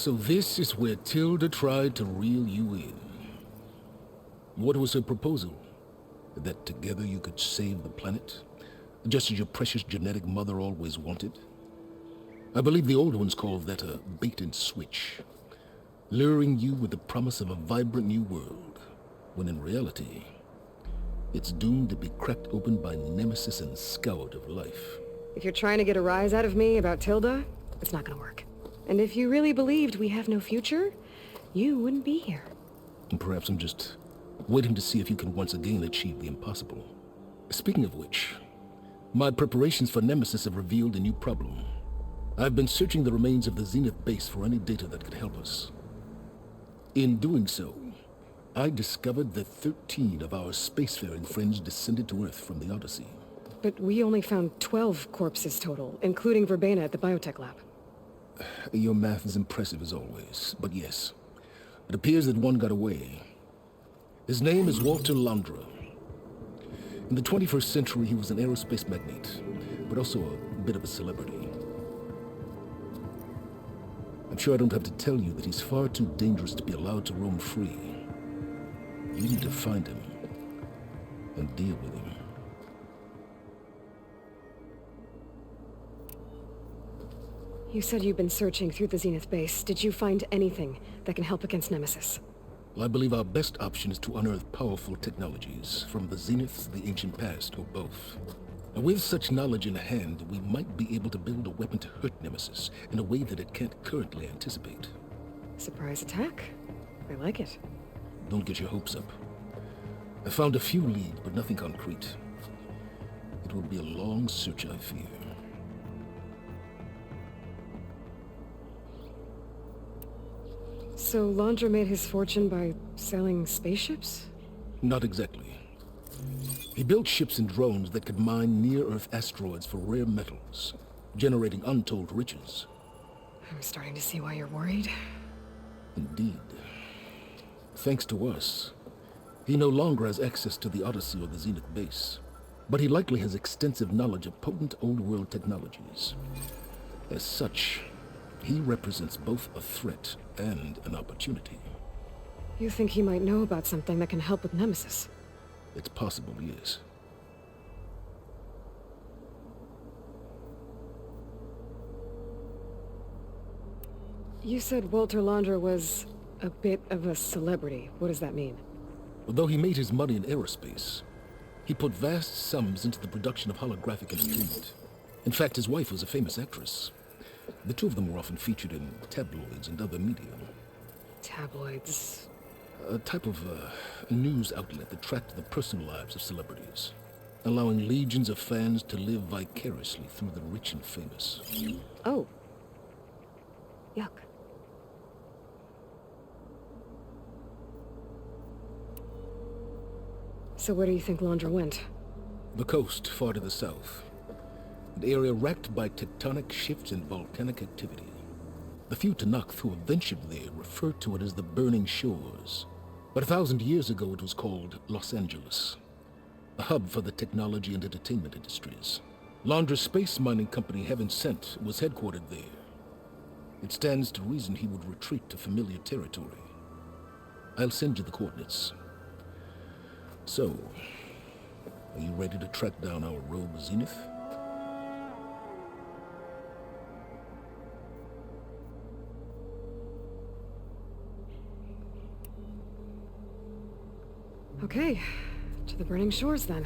So this is where Tilda tried to reel you in. What was her proposal? That together you could save the planet? Just as your precious genetic mother always wanted? I believe the old ones called that a bait and switch. Luring you with the promise of a vibrant new world, when in reality, it's doomed to be cracked open by nemesis and scoured of life. If you're trying to get a rise out of me about Tilda, it's not gonna work. And if you really believed we have no future, you wouldn't be here. And perhaps I'm just waiting to see if you can once again achieve the impossible. Speaking of which, my preparations for Nemesis have revealed a new problem. I've been searching the remains of the Zenith base for any data that could help us. In doing so, I discovered that 13 of our spacefaring friends descended to Earth from the Odyssey. But we only found 12 corpses total, including Verbena at the biotech lab. Your math is impressive as always, but yes, it appears that one got away. His name is Walter Londra. In the 21st century, he was an aerospace magnate, but also a bit of a celebrity. I'm sure I don't have to tell you that he's far too dangerous to be allowed to roam free. You need to find him and deal with him. You said you've been searching through the Zenith base. Did you find anything that can help against Nemesis? Well, I believe our best option is to unearth powerful technologies, from the Zeniths, the ancient past, or both. And with such knowledge in hand, we might be able to build a weapon to hurt Nemesis in a way that it can't currently anticipate. Surprise attack? I like it. Don't get your hopes up. I found a few leads, but nothing concrete. It will be a long search, I fear. So Londra made his fortune by selling spaceships? Not exactly. He built ships and drones that could mine near-Earth asteroids for rare metals, generating untold riches. I'm starting to see why you're worried. Indeed. Thanks to us, he no longer has access to the Odyssey or the Zenith base, but he likely has extensive knowledge of potent old-world technologies. As such, he represents both a threat and an opportunity. You think he might know about something that can help with Nemesis? It's possible, yes. You said Walter Londra was a bit of a celebrity. What does that mean? Although he made his money in aerospace, he put vast sums into the production of holographic entertainment. In fact, his wife was a famous actress. The two of them were often featured in tabloids and other media. Tabloids? A type of news outlet that tracked the personal lives of celebrities, allowing legions of fans to live vicariously through the rich and famous. Oh. Yuck. So where do you think Londra went? The coast, far to the south. An area racked by tectonic shifts and volcanic activity. The few Tanakh who have ventured there refer to it as the Burning Shores. But 1,000 years ago it was called Los Angeles, a hub for the technology and entertainment industries. Londra's space mining company, Heaven Sent, was headquartered there. It stands to reason he would retreat to familiar territory. I'll send you the coordinates. So, are you ready to track down our rogue Zenith? Okay, to the Burning Shores then.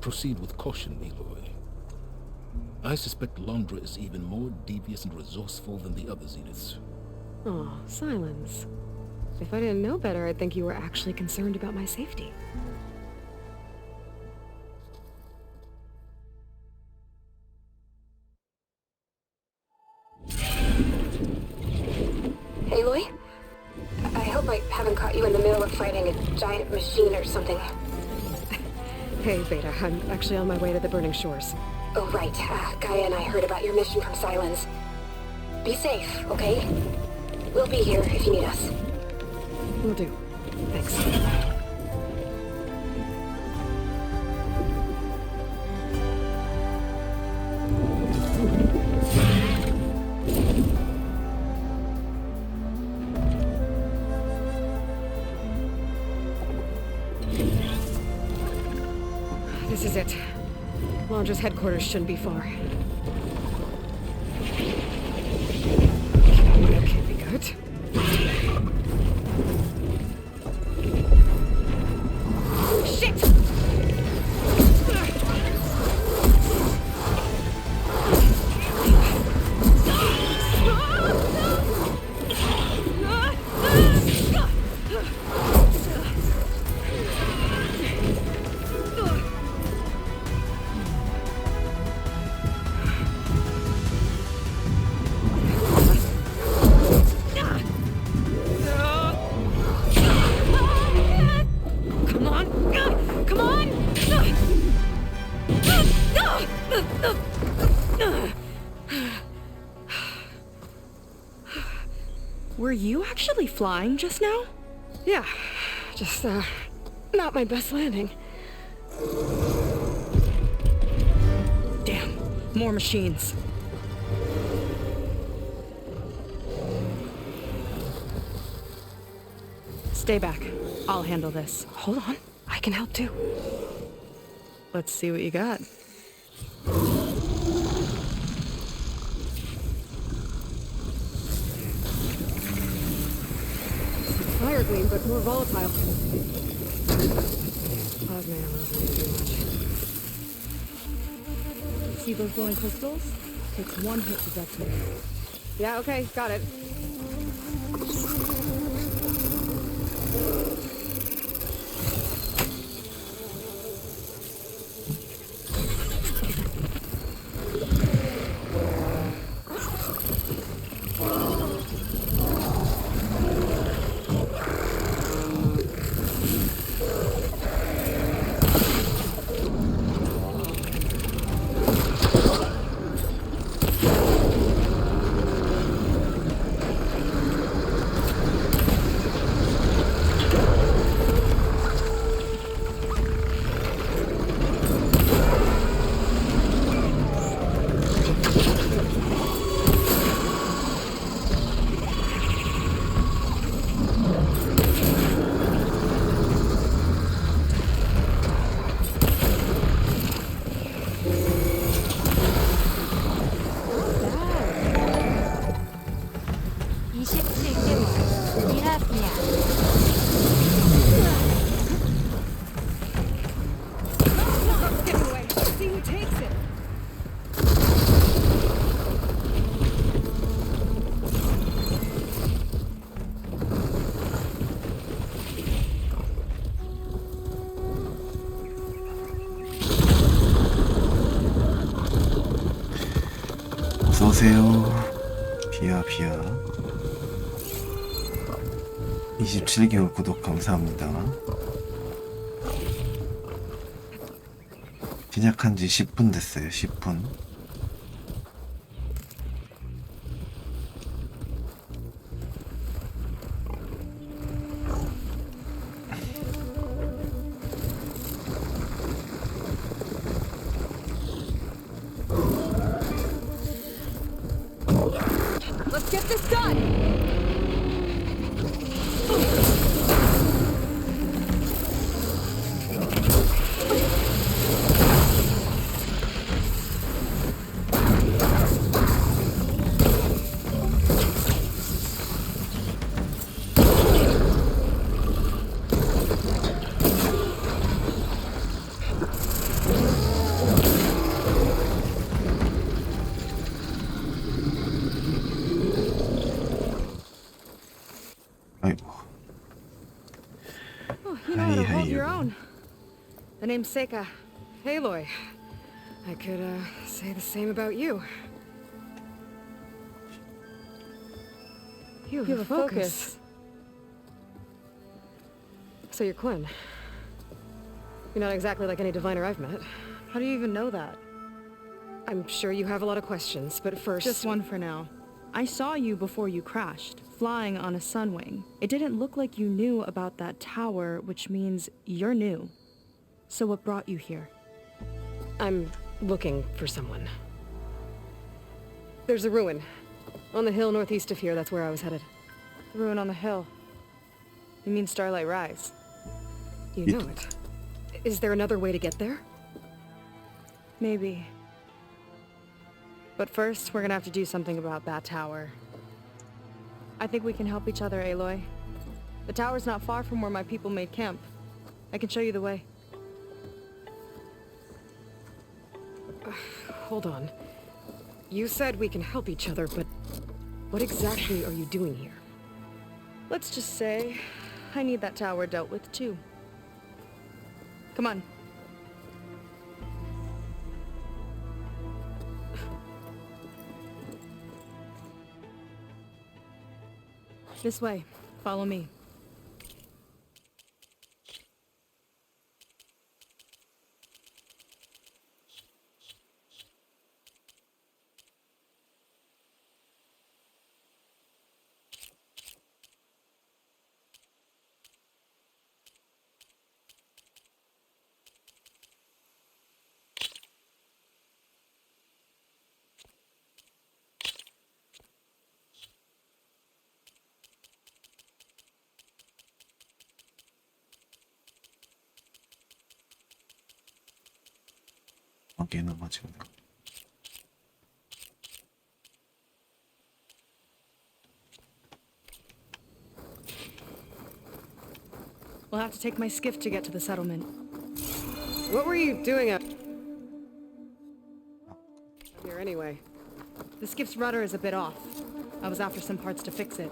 Proceed with caution, Aloy. I suspect Londra is even more devious and resourceful than the other Zeniths. Aw, Silence. If I didn't know better, I'd think you were actually concerned about my safety. Aloy? I hope I haven't caught you in the middle of fighting a giant machine or something. Hey, Beta, I'm actually on my way to the Burning Shores. Oh, right. Gaia and I heard about your mission from Silence. Be safe, okay? We'll be here if you need us. Will do. Thanks. This is it. Laundra's headquarters shouldn't be far. That can't be good. Shit! Were you actually flying just now? Yeah, just, not my best landing. Damn, more machines. Stay back. I'll handle this. Hold on, I can help too. Let's see what you got. Fire gleam, but more volatile. Plasma ammo isn't too much. See those glowing crystals? Takes one hit to detonate. Yeah, okay, got it. 어서오세요. 비야 27개월 구독 감사합니다. 시작한 지 10분 됐어요. 10분. Let's get this done! You know how to hold your own. The name's Seika. Aloy. I could, say the same about you. You have a focus. So you're Quinn. You're not exactly like any diviner I've met. How do you even know that? I'm sure you have a lot of questions, but first... Just one for now. I saw you before you crashed, flying on a sunwing. It didn't look like you knew about that tower, which means you're new. So what brought you here? I'm looking for someone. There's a ruin. On the hill northeast of here, that's where I was headed. Ruin on the hill. You mean Starlight Rise? You know it. Is there another way to get there? Maybe. But first, we're gonna have to do something about that tower. I think we can help each other, Aloy. The tower's not far from where my people made camp. I can show you the way. Hold on. You said we can help each other, but what exactly are you doing here? Let's just say, I need that tower dealt with too. Come on. This way. Follow me. 거기에 넘어지고. We'll have to take my skiff to get to the settlement. What were you doing up here anyway? The skiff's rudder is a bit off. I was after some parts to fix it.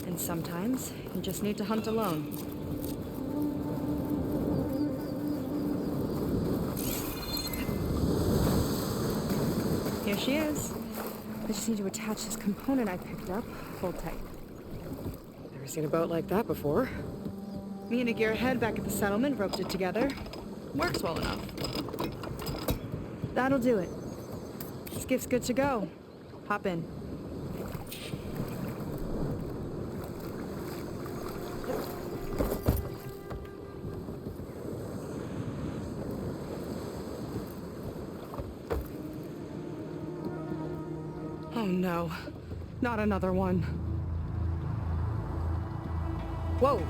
And sometimes, you just need to hunt alone. Here she is. I just need to attach this component I picked up. Hold tight. Never seen a boat like that before. Me and a gearhead back at the settlement roped it together. Works well enough. That'll do it. Skiff's good to go. Hop in. Oh no, not another one. Whoa.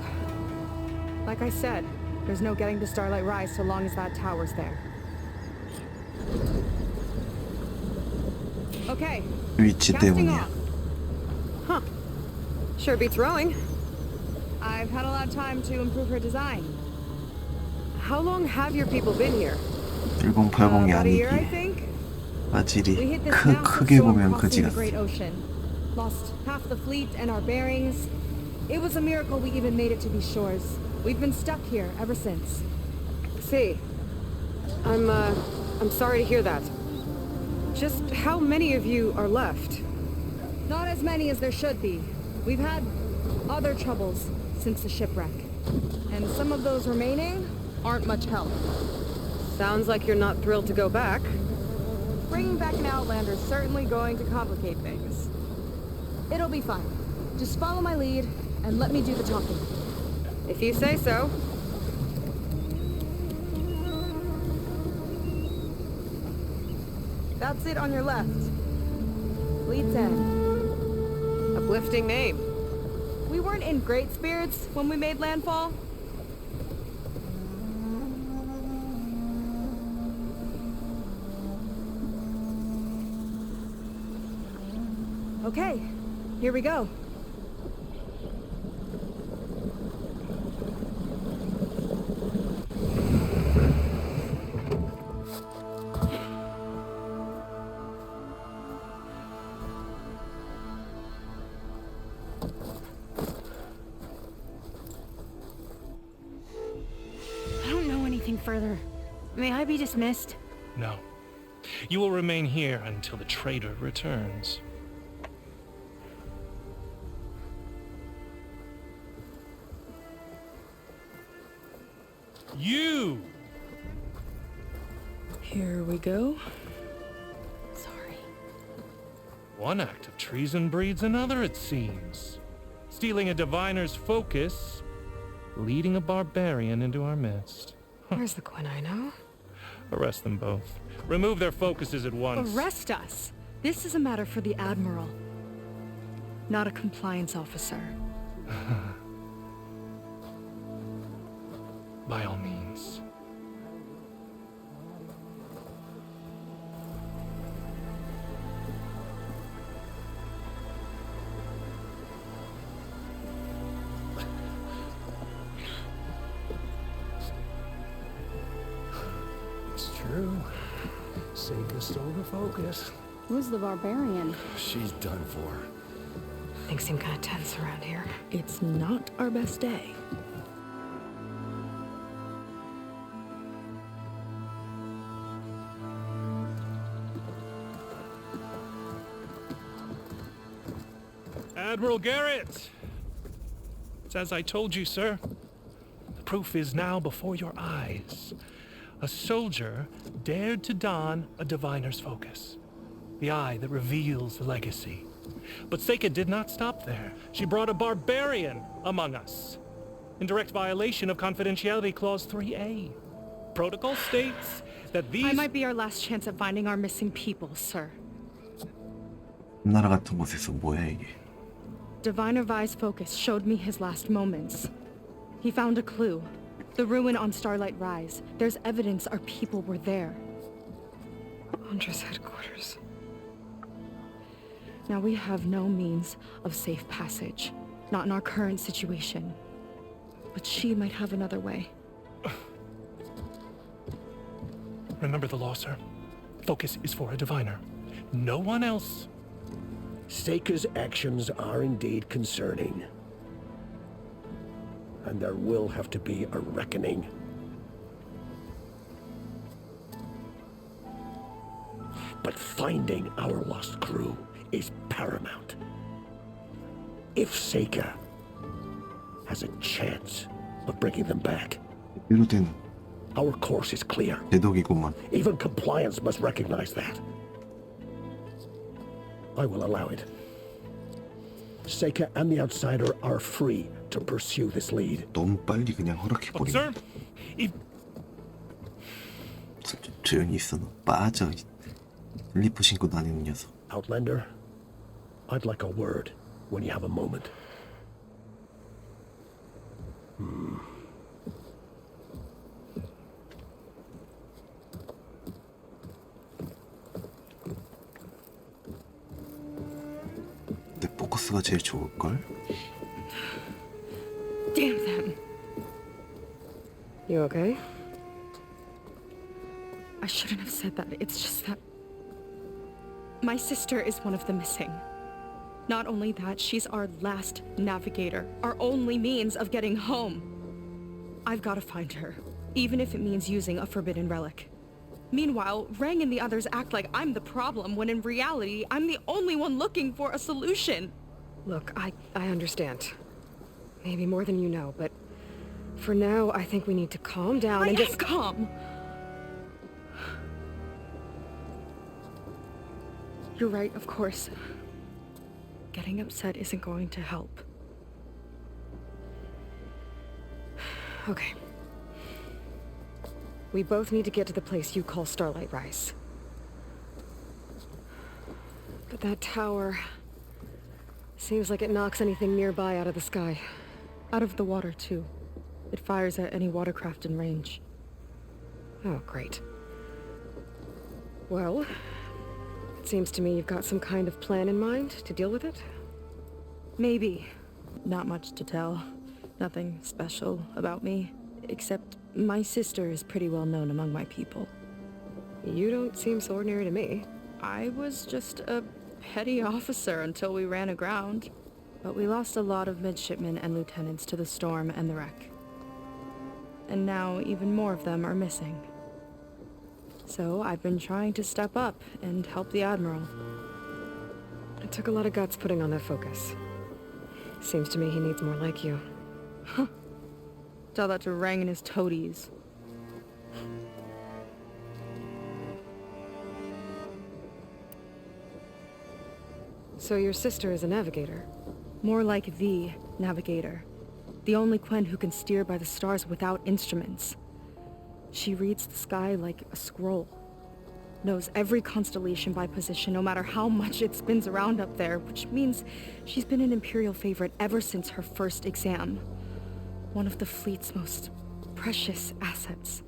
Like I said, there's no getting to Starlight Rise so long as that tower's there. Okay, 위치 casting 때문이야. off. Huh. Sure beats rowing. I've had a lot of time to improve her design. How long have your people been here? 일본팔공이 About a year, I 아니기에 think. We 화질이 hit this massive 크게 storm 보면 crossing 그지 the 같아. Great Ocean. Lost half the fleet and our bearings. It was a miracle we even made it to these shores. We've been stuck here ever since. See, I'm sorry to hear that. Just how many of you are left? Not as many as there should be. We've had other troubles since the shipwreck. And some of those remaining aren't much help. Sounds like you're not thrilled to go back. Bringing back an Outlander is certainly going to complicate things. It'll be fine. Just follow my lead and let me do the talking. If you say so. That's it on your left. Lead's End. Uplifting name. We weren't in great spirits when we made landfall. Okay, here we go. I don't know anything further. May I be dismissed? No. You will remain here until the traitor returns. You! Here we go. Sorry. One act of treason breeds another, it seems. Stealing a diviner's focus, leading a barbarian into our midst. Where's the Quinino? Arrest them both. Remove their focuses at once. Arrest us. This is a matter for the Admiral, not a compliance officer. By all means. True. Seika stole the focus. Who's the barbarian? She's done for. Things seem kind of tense around here. It's not our best day. Admiral Garrett! It's as I told you, sir. The proof is now before your eyes. A soldier dared to don a diviner's focus, the eye that reveals the legacy. But Seika did not stop there. She brought a barbarian among us, in direct violation of Confidentiality Clause 3A. Protocol states that these... I might be our last chance at finding our missing people, sir. 나라 같은 곳에서 뭐야 이게? Diviner Vi's focus showed me his last moments. He found a clue. The ruin on Starlight Rise. There's evidence our people were there. Huntress headquarters. Now we have no means of safe passage. Not in our current situation. But she might have another way. Remember the law, sir. Focus is for a diviner. No one else. Seika's actions are indeed concerning. And there will have to be a reckoning. But finding our lost crew is paramount. If Seika has a chance of bringing them back, 이로 된 our course is clear. 대독이구만. Even compliance must recognize that. I will allow it. Seika and the outsider are free to pursue this lead. 너무 빨리 그냥 But, 허락해버리네. sir, if... 좀 조용히 있어. 너 빠져. 슬리퍼 신고 다니는 녀석. Outlander, I'd like a word when you have a moment. 내 포커스가 제일 좋을걸? Damn them. You okay? I shouldn't have said that. It's just that... my sister is one of the missing. Not only that, she's our last navigator. Our only means of getting home. I've got to find her. Even if it means using a forbidden relic. Meanwhile, Rang and the others act like I'm the problem, when in reality, I'm the only one looking for a solution. Look, I understand. Maybe more than you know, but for now, I think we need to calm down I and am just... calm. You're right, of course. Getting upset isn't going to help. Okay. We both need to get to the place you call Starlight Rise. But that tower... seems like it knocks anything nearby out of the sky. Out of the water, too. It fires at any watercraft in range. Oh, great. Well, it seems to me you've got some kind of plan in mind to deal with it? Maybe. Not much to tell. Nothing special about me. Except my sister is pretty well known among my people. You don't seem so ordinary to me. I was just a petty officer until we ran aground. But we lost a lot of midshipmen and lieutenants to the storm and the wreck. And now even more of them are missing. So I've been trying to step up and help the Admiral. It took a lot of guts putting on that focus. Seems to me he needs more like you. Tell that to Rang and his toadies. So your sister is a navigator? More like the navigator. The only Quen who can steer by the stars without instruments. She reads the sky like a scroll. Knows every constellation by position, no matter how much it spins around up there, which means she's been an Imperial favorite ever since her first exam. One of the fleet's most precious assets.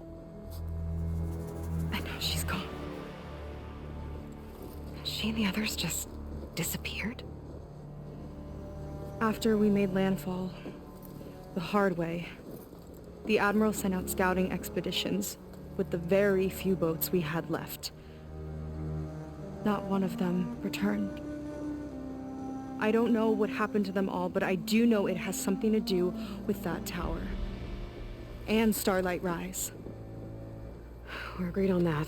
And now she's gone. She and the others just disappeared? After we made landfall, the hard way, the Admiral sent out scouting expeditions, with the very few boats we had left. Not one of them returned. I don't know what happened to them all, but I do know it has something to do with that tower. And Starlight Rise. We're agreed on that.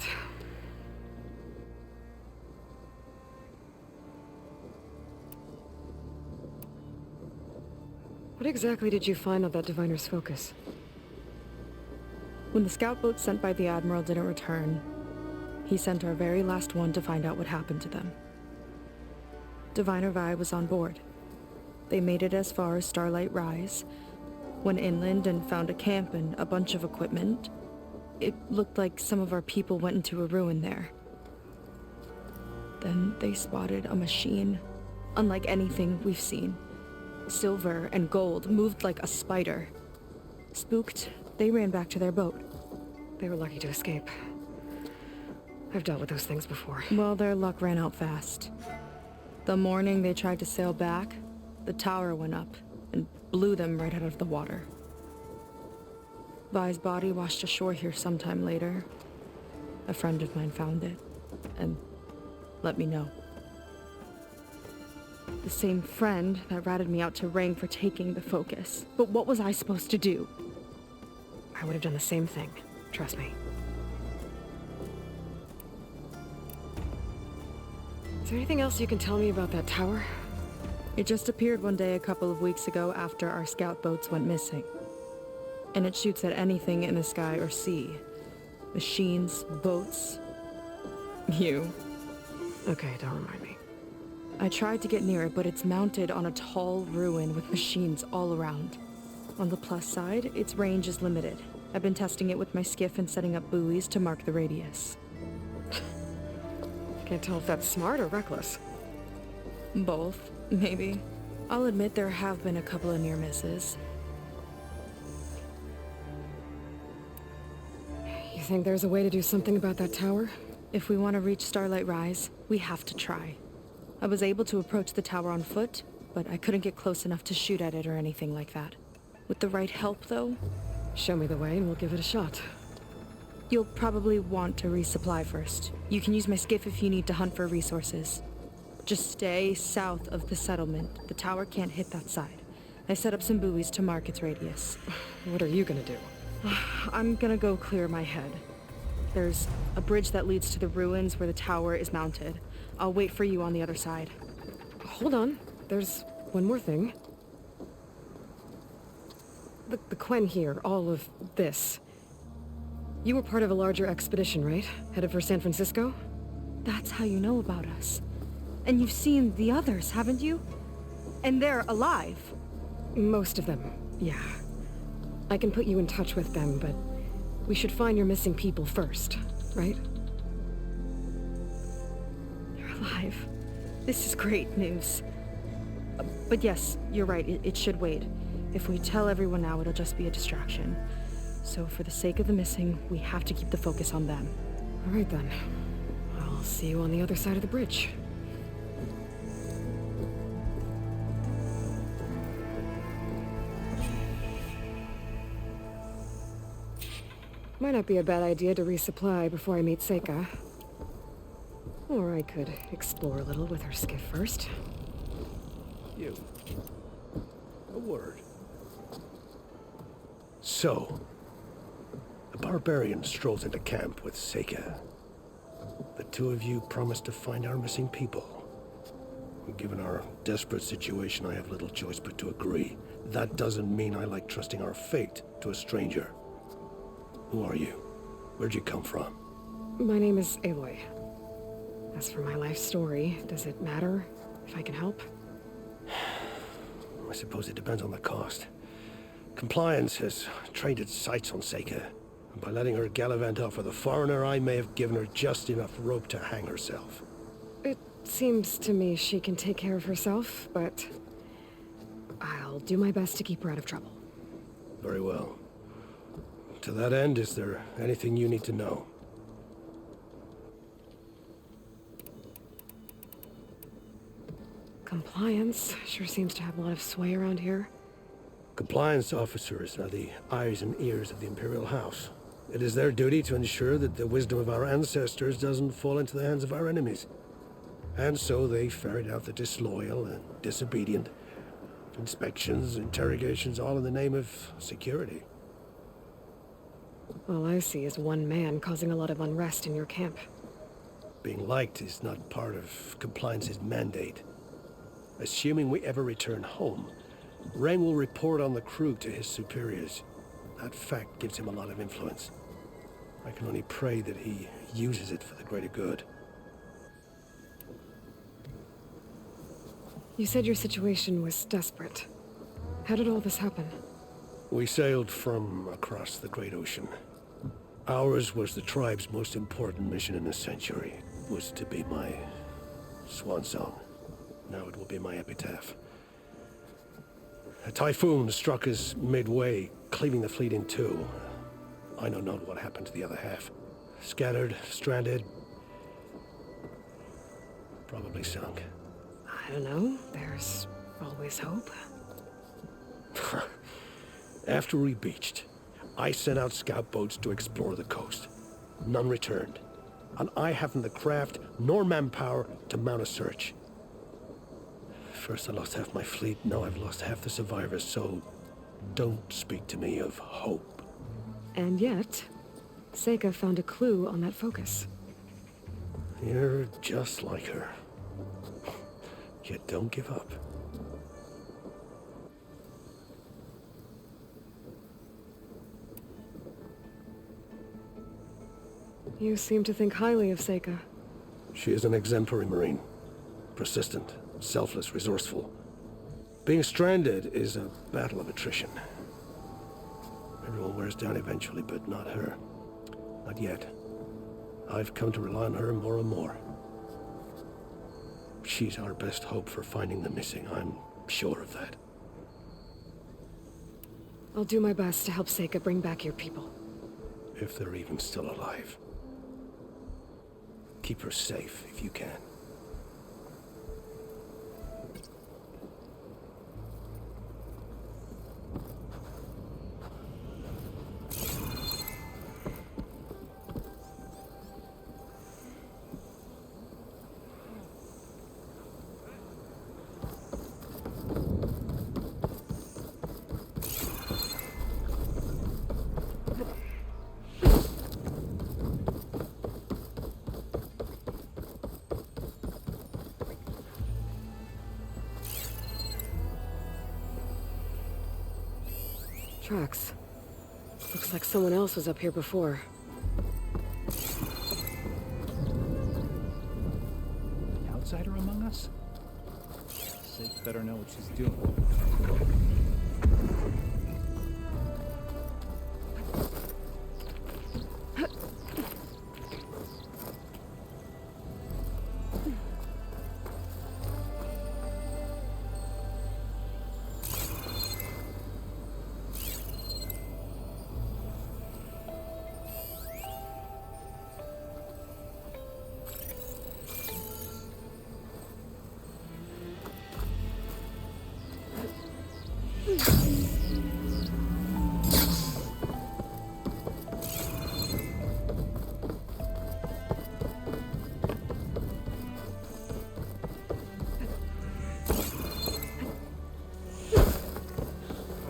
What exactly did you find on that Diviner's focus? When the scout boat sent by the Admiral didn't return, he sent our very last one to find out what happened to them. Diviner Vi was on board. They made it as far as Starlight Rise, went inland and found a camp and a bunch of equipment. It looked like some of our people went into a ruin there. Then they spotted a machine, unlike anything we've seen. Silver and gold, moved like a spider. Spooked, they ran back to their boat. They were lucky to escape. I've dealt with those things before. Well, their luck ran out fast. The morning they tried to sail back, the tower went up and blew them right out of the water. Vi's body washed ashore here sometime later. A friend of mine found it and let me know. The same friend that ratted me out to Ring for taking the focus. But what was I supposed to do? I would have done the same thing. Trust me. Is there anything else you can tell me about that tower? It just appeared one day a couple of weeks ago after our scout boats went missing. And it shoots at anything in the sky or sea. Machines, boats. You. Okay, don't remind me. I tried to get near it, but it's mounted on a tall ruin with machines all around. On the plus side, its range is limited. I've been testing it with my skiff and setting up buoys to mark the radius. Can't tell if that's smart or reckless. Both, maybe. I'll admit there have been a couple of near misses. You think there's a way to do something about that tower? If we want to reach Starlight Rise, we have to try. I was able to approach the tower on foot, but I couldn't get close enough to shoot at it or anything like that. With the right help, though, show me the way and we'll give it a shot. You'll probably want to resupply first. You can use my skiff if you need to hunt for resources. Just stay south of the settlement. The tower can't hit that side. I set up some buoys to mark its radius. What are you gonna do? I'm gonna go clear my head. There's a bridge that leads to the ruins where the tower is mounted. I'll wait for you on the other side. Hold on. There's one more thing. The Quen here, all of this. You were part of a larger expedition, right? Headed for San Francisco? That's how you know about us. And you've seen the others, haven't you? And they're alive. Most of them, yeah. I can put you in touch with them, but we should find your missing people first, right? They're alive. This is great news. But yes, you're right, it should wait. If we tell everyone now, it'll just be a distraction. So for the sake of the missing, we have to keep the focus on them. All right then. I'll see you on the other side of the bridge. Might not be a bad idea to resupply before I meet Seika. Or I could explore a little with her skiff first. You. A word. So, the barbarian strolls into camp with Seika. The two of you promised to find our missing people. Given our desperate situation, I have little choice but to agree. That doesn't mean I like trusting our fate to a stranger. Who are you? Where'd you come from? My name is Aloy. As for my life story, does it matter if I can help? I suppose it depends on the cost. Compliance has trained its sights on Seika, and by letting her gallivant off with a foreigner, I may have given her just enough rope to hang herself. It seems to me she can take care of herself, but I'll do my best to keep her out of trouble. Very well. To that end, is there anything you need to know? Compliance sure seems to have a lot of sway around here. Compliance officers are the eyes and ears of the Imperial House. It is their duty to ensure that the wisdom of our ancestors doesn't fall into the hands of our enemies. And so they ferret out the disloyal and disobedient. Inspections, interrogations, all in the name of security. All I see is one man causing a lot of unrest in your camp. Being liked is not part of compliance's mandate. Assuming we ever return home, Rain will report on the crew to his superiors. That fact gives him a lot of influence. I can only pray that he uses it for the greater good. You said your situation was desperate. How did all this happen? We sailed from across the great ocean. Ours was the tribe's most important mission in a century. It was to be my swan song. Now it will be my epitaph. A typhoon struck us midway, cleaving the fleet in two. I know not what happened to the other half. Scattered, stranded, probably sunk. I don't know. There's always hope. After we beached, I sent out scout boats to explore the coast. None returned. And I haven't the craft nor manpower to mount a search. First I lost half my fleet, now I've lost half the survivors, so don't speak to me of hope. And yet, Seika found a clue on that focus. You're just like her. Yet don't give up. You seem to think highly of Seika. She is an exemplary Marine. Persistent, selfless, resourceful. Being stranded is a battle of attrition. Everyone wears down eventually, but not her. Not yet. I've come to rely on her more and more. She's our best hope for finding the missing, I'm sure of that. I'll do my best to help Seika bring back your people. If they're even still alive. Keep her safe if you can. Tracks. Looks like someone else was up here before. An outsider among us? Sake better know what she's doing.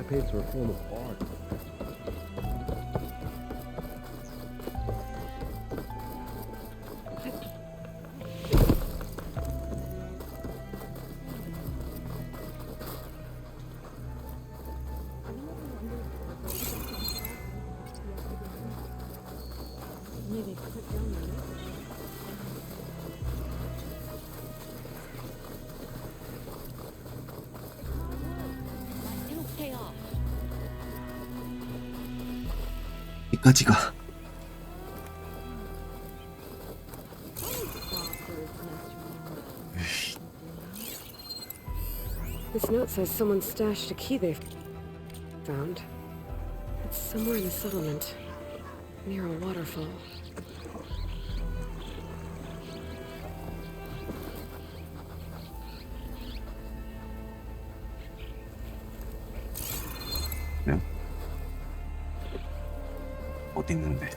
Paints are a form of art. 여기까지가. This note says someone stashed a key they found. It's somewhere in the settlement, near a waterfall. 그래요? 어디 있는데?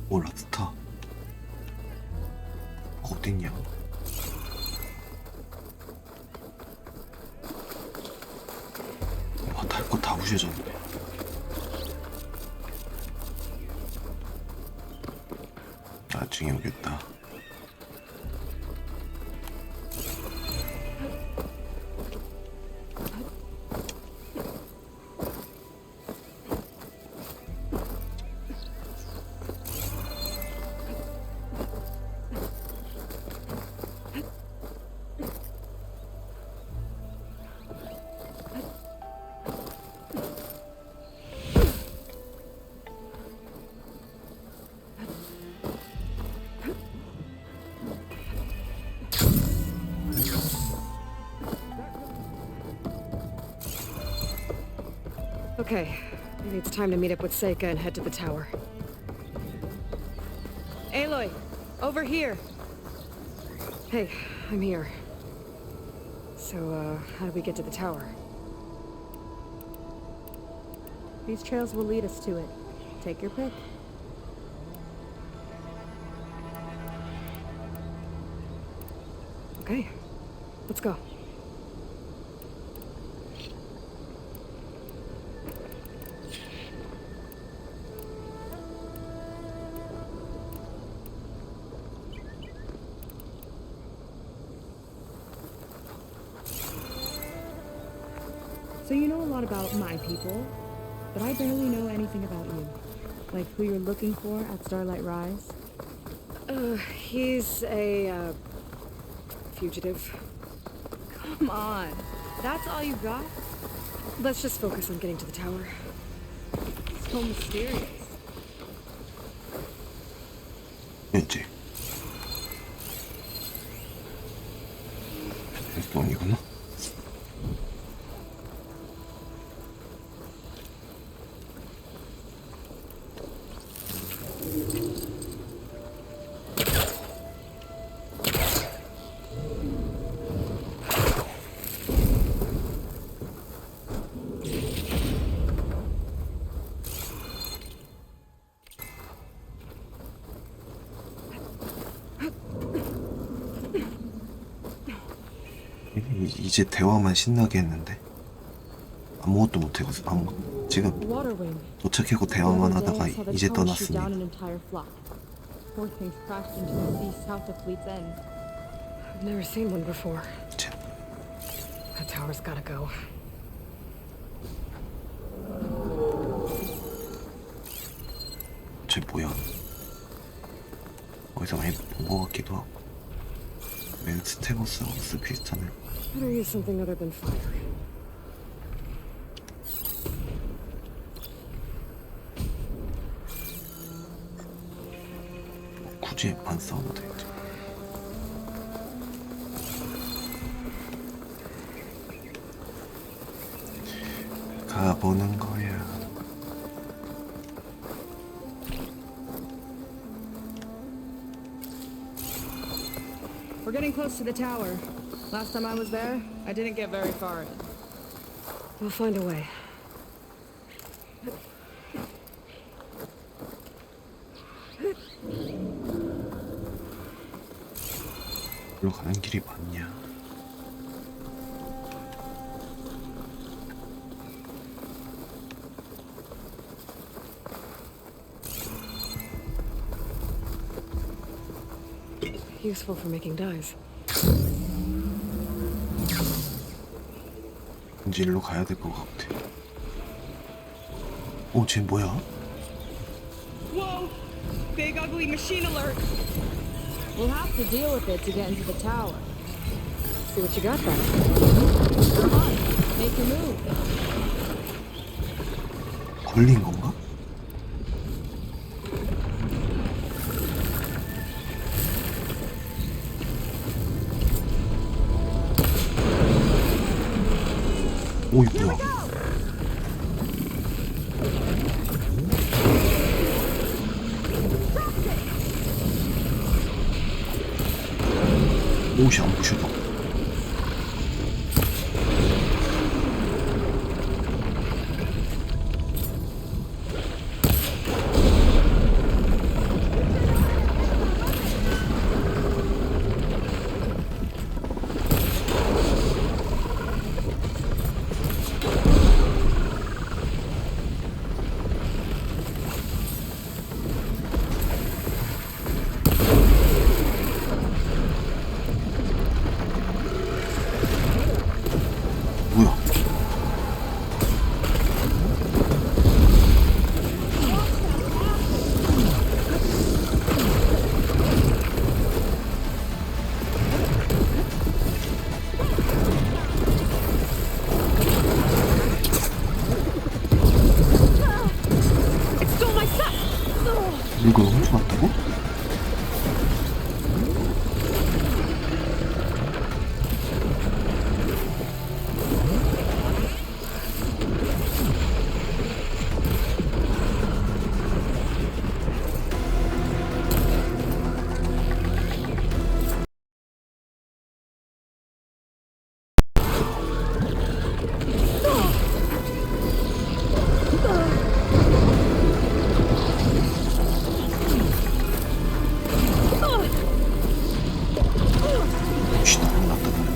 올라스타 어딨냐? 와, 달 거 다 부셔졌네. 나중에 오겠다. Okay, maybe it's time to meet up with Seika and head to the tower. Aloy, over here. Hey, I'm here. So, how do we get to the tower? These trails will lead us to it. Take your pick. Okay, let's go. So you know a lot about my people, but I barely know anything about you. Like who you're looking for at Starlight Rise? He's a, fugitive. Come on. That's all you got? Let's just focus on getting to the tower. So mysterious. 왠지 똥이구나. 이제 대화만 신나게 했는데 아무것도 못하고 지금 도착하고 대화만 하다가 이제 떠났습니다. I've never seen one before. 참, That tower's gotta go. 쟤 뭐야? 어디서 많이 본 것 같기도 하고. 왜 스테고사우루스 비슷하네. Better use something other than fire. 굳이 안 싸워도 되겠지. 가보는 거야. We're getting close to the tower. Last time I was there, I didn't get very far in. We'll find a way. 일로 가는 길이 맞냐? Useful for making dyes. 이제 일로 가야 될 것 같아. 쟤 뭐야? Whoa! Big ugly machine alert! We'll have to deal with it to get into the tower. See what you got there. Come on, make your move. 걸린 건가? 오, 이거 뭐야? 옷이 안 부셔져. 뭐야? 이걸 훔쳐갔다고? 혹시 나랑 나타나네.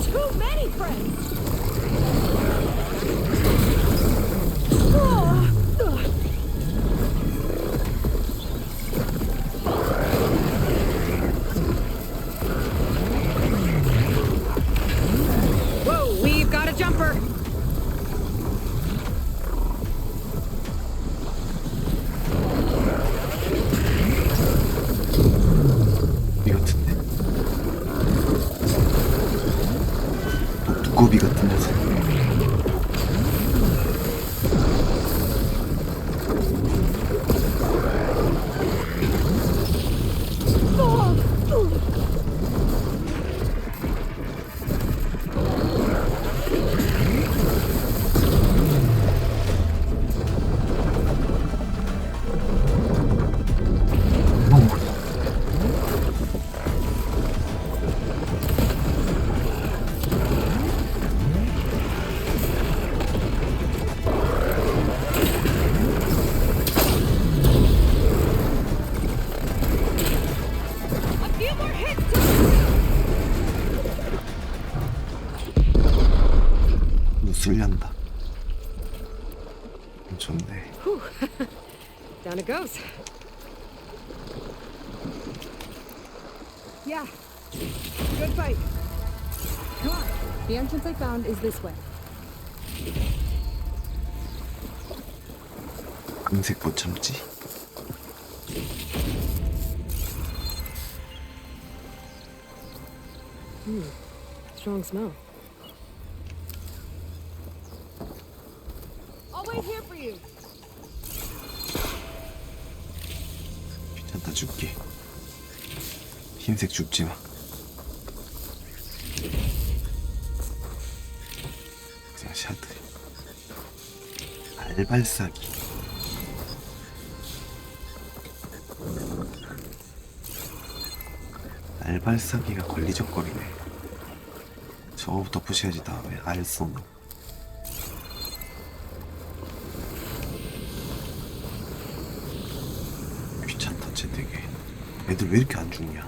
Too many friends! Whoa, we've got a jumper! 이 같은데? 두꺼비 같은 녀석. 쓸련다. 좋네. Down it goes. Yeah. Good fight. Come on. The entrance I found is this way. 금색 못 참지. Strong smell. I'll wait here for you. 괜찮다, 줄게. 흰색 줍지 마. 자, 샤드. 알발사기. 알발사기가 걸리적거리네. 저거부터 푸시해야지. 다음에 알쏘. 귀찮다 쟤 되게. 애들 왜 이렇게 안 죽냐.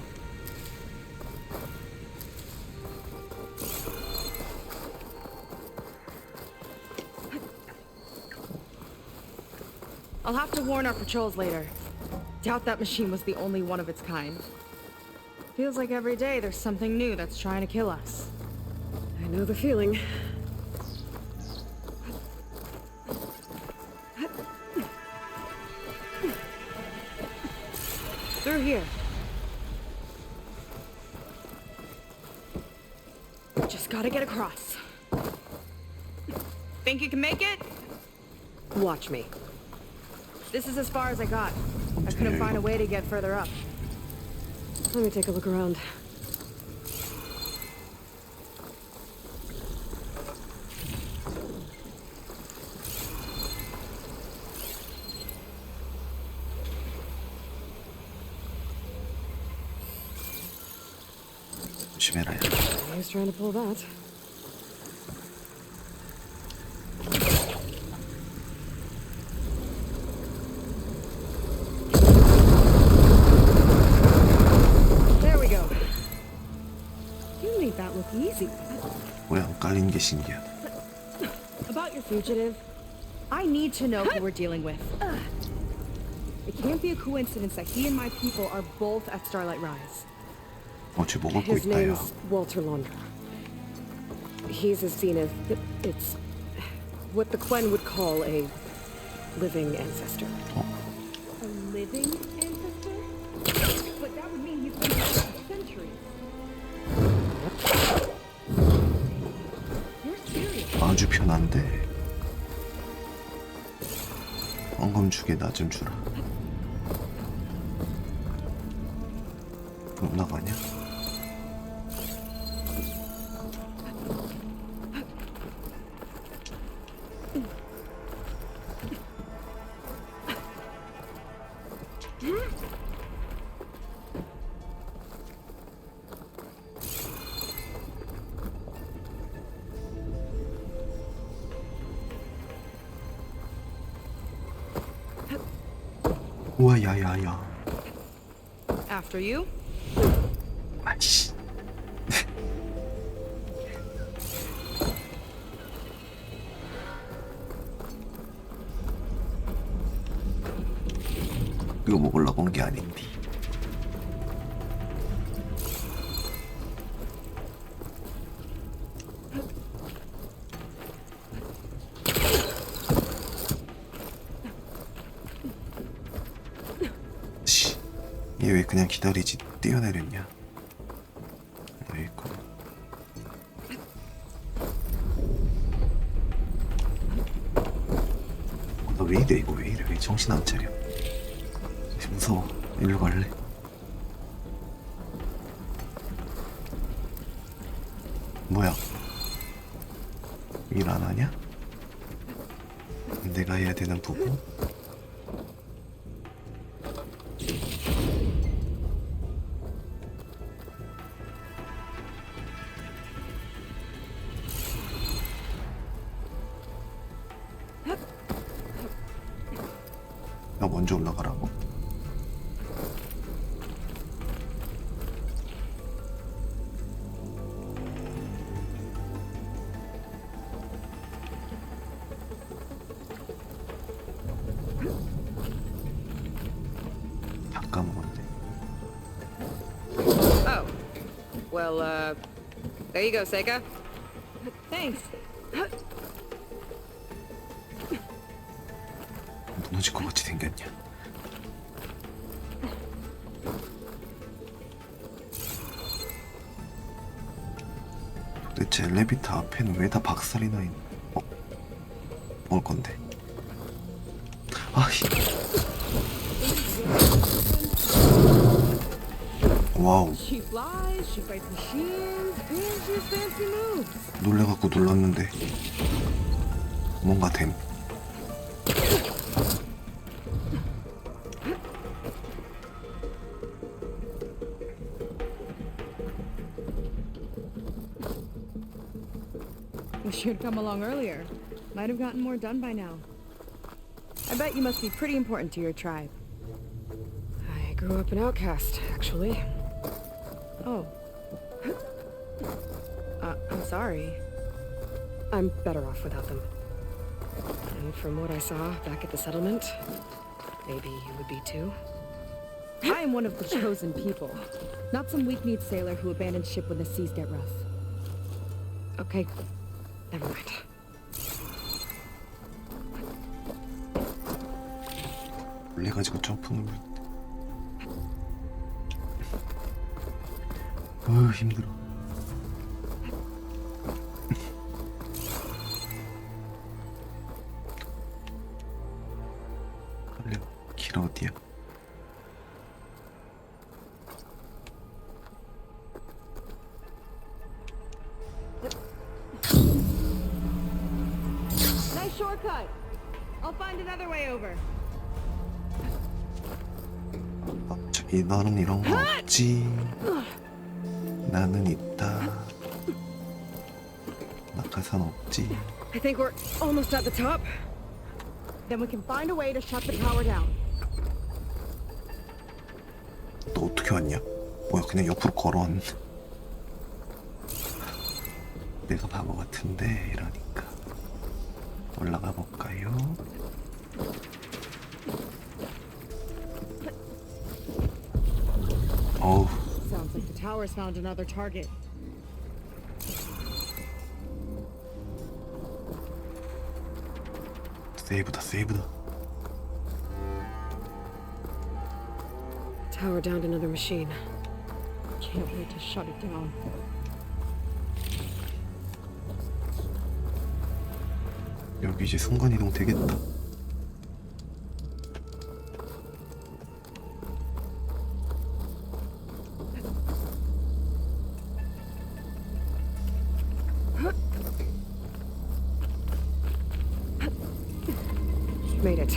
I'll have to warn our patrols later. Doubt that machine was the only one of its kind. Feels like every day there's something new that's trying to kill us. I know the feeling. Through here. Just gotta get across. Think you can make it? Watch me. This is as far as I got. I couldn't find a way to get further up. Let me take a look around. 조심해라. He's trying to pull that. There we go. You made that look easy. 뭐야 깔린 게 신기하다. About your fugitive, I need to know who we're dealing with. It can't be a coincidence that he and my people are both at Starlight Rise. 쟤 먹을 거 His 있다 야. name's Walter Launder. He's a zenith. It's what the Quen would call a living ancestor. A living ancestor? But that would mean he's been here for centuries. You're serious? 아주 편한데. 황금 주게 나 좀 주라. 못 나가냐? 우와 야야야. After you? 아이씨. 이거 먹으려고 온 게 아닌데. 얘 왜 그냥 기다리지? 뛰어내렸냐? 여기 있구나. 나 왜 이래 이거 왜 이래? 왜 정신 안 차려? 무서워. 일로 갈래? 뭐야? 일 안 하냐? 내가 해야 되는 부분? 나 먼저 올라가라고? 다 까먹었네. Oh. Well, there you go, Seika. Thanks. 무너질 것 같이 생겼냐? 도대체 엘리베이터 앞에는 왜 다 박살이 나 있는? 먹을 건데. 아이. 와우. She flies, she fights machines, and she has fancy moves. 놀래갖고 놀랐는데 뭔가 됨. Wish you'd come along earlier. Might have gotten more done by now. I bet you must be pretty important to your tribe. I grew up an outcast, actually. Oh. I'm sorry. I'm better off without them. And from what I saw back at the settlement, maybe you would be too? I am one of the chosen people. Not some weak-kneed sailor who abandons ship when the seas get rough. Okay, never mind. 놀래가지고 점프 눌렀대. 힘들어. 빨리 길 어디야? Nice shortcut. I'll find another way over. 저기 너는 이런 거 없지. 나는 있다. 낙하산 없지. I think we're almost at the top. Then we can find a way to shut the power down. 너 어떻게 왔냐? 뭐야 그냥 옆으로 걸어왔네. 내가 바보 같은데 이러니까. 올라가 볼까요? 어우. Sounds like the tower's found another target. 세이브다 세이브다. Tower downed another machine. Can't wait to shut it down. 여기 이제 순간이동 되겠다. Made it.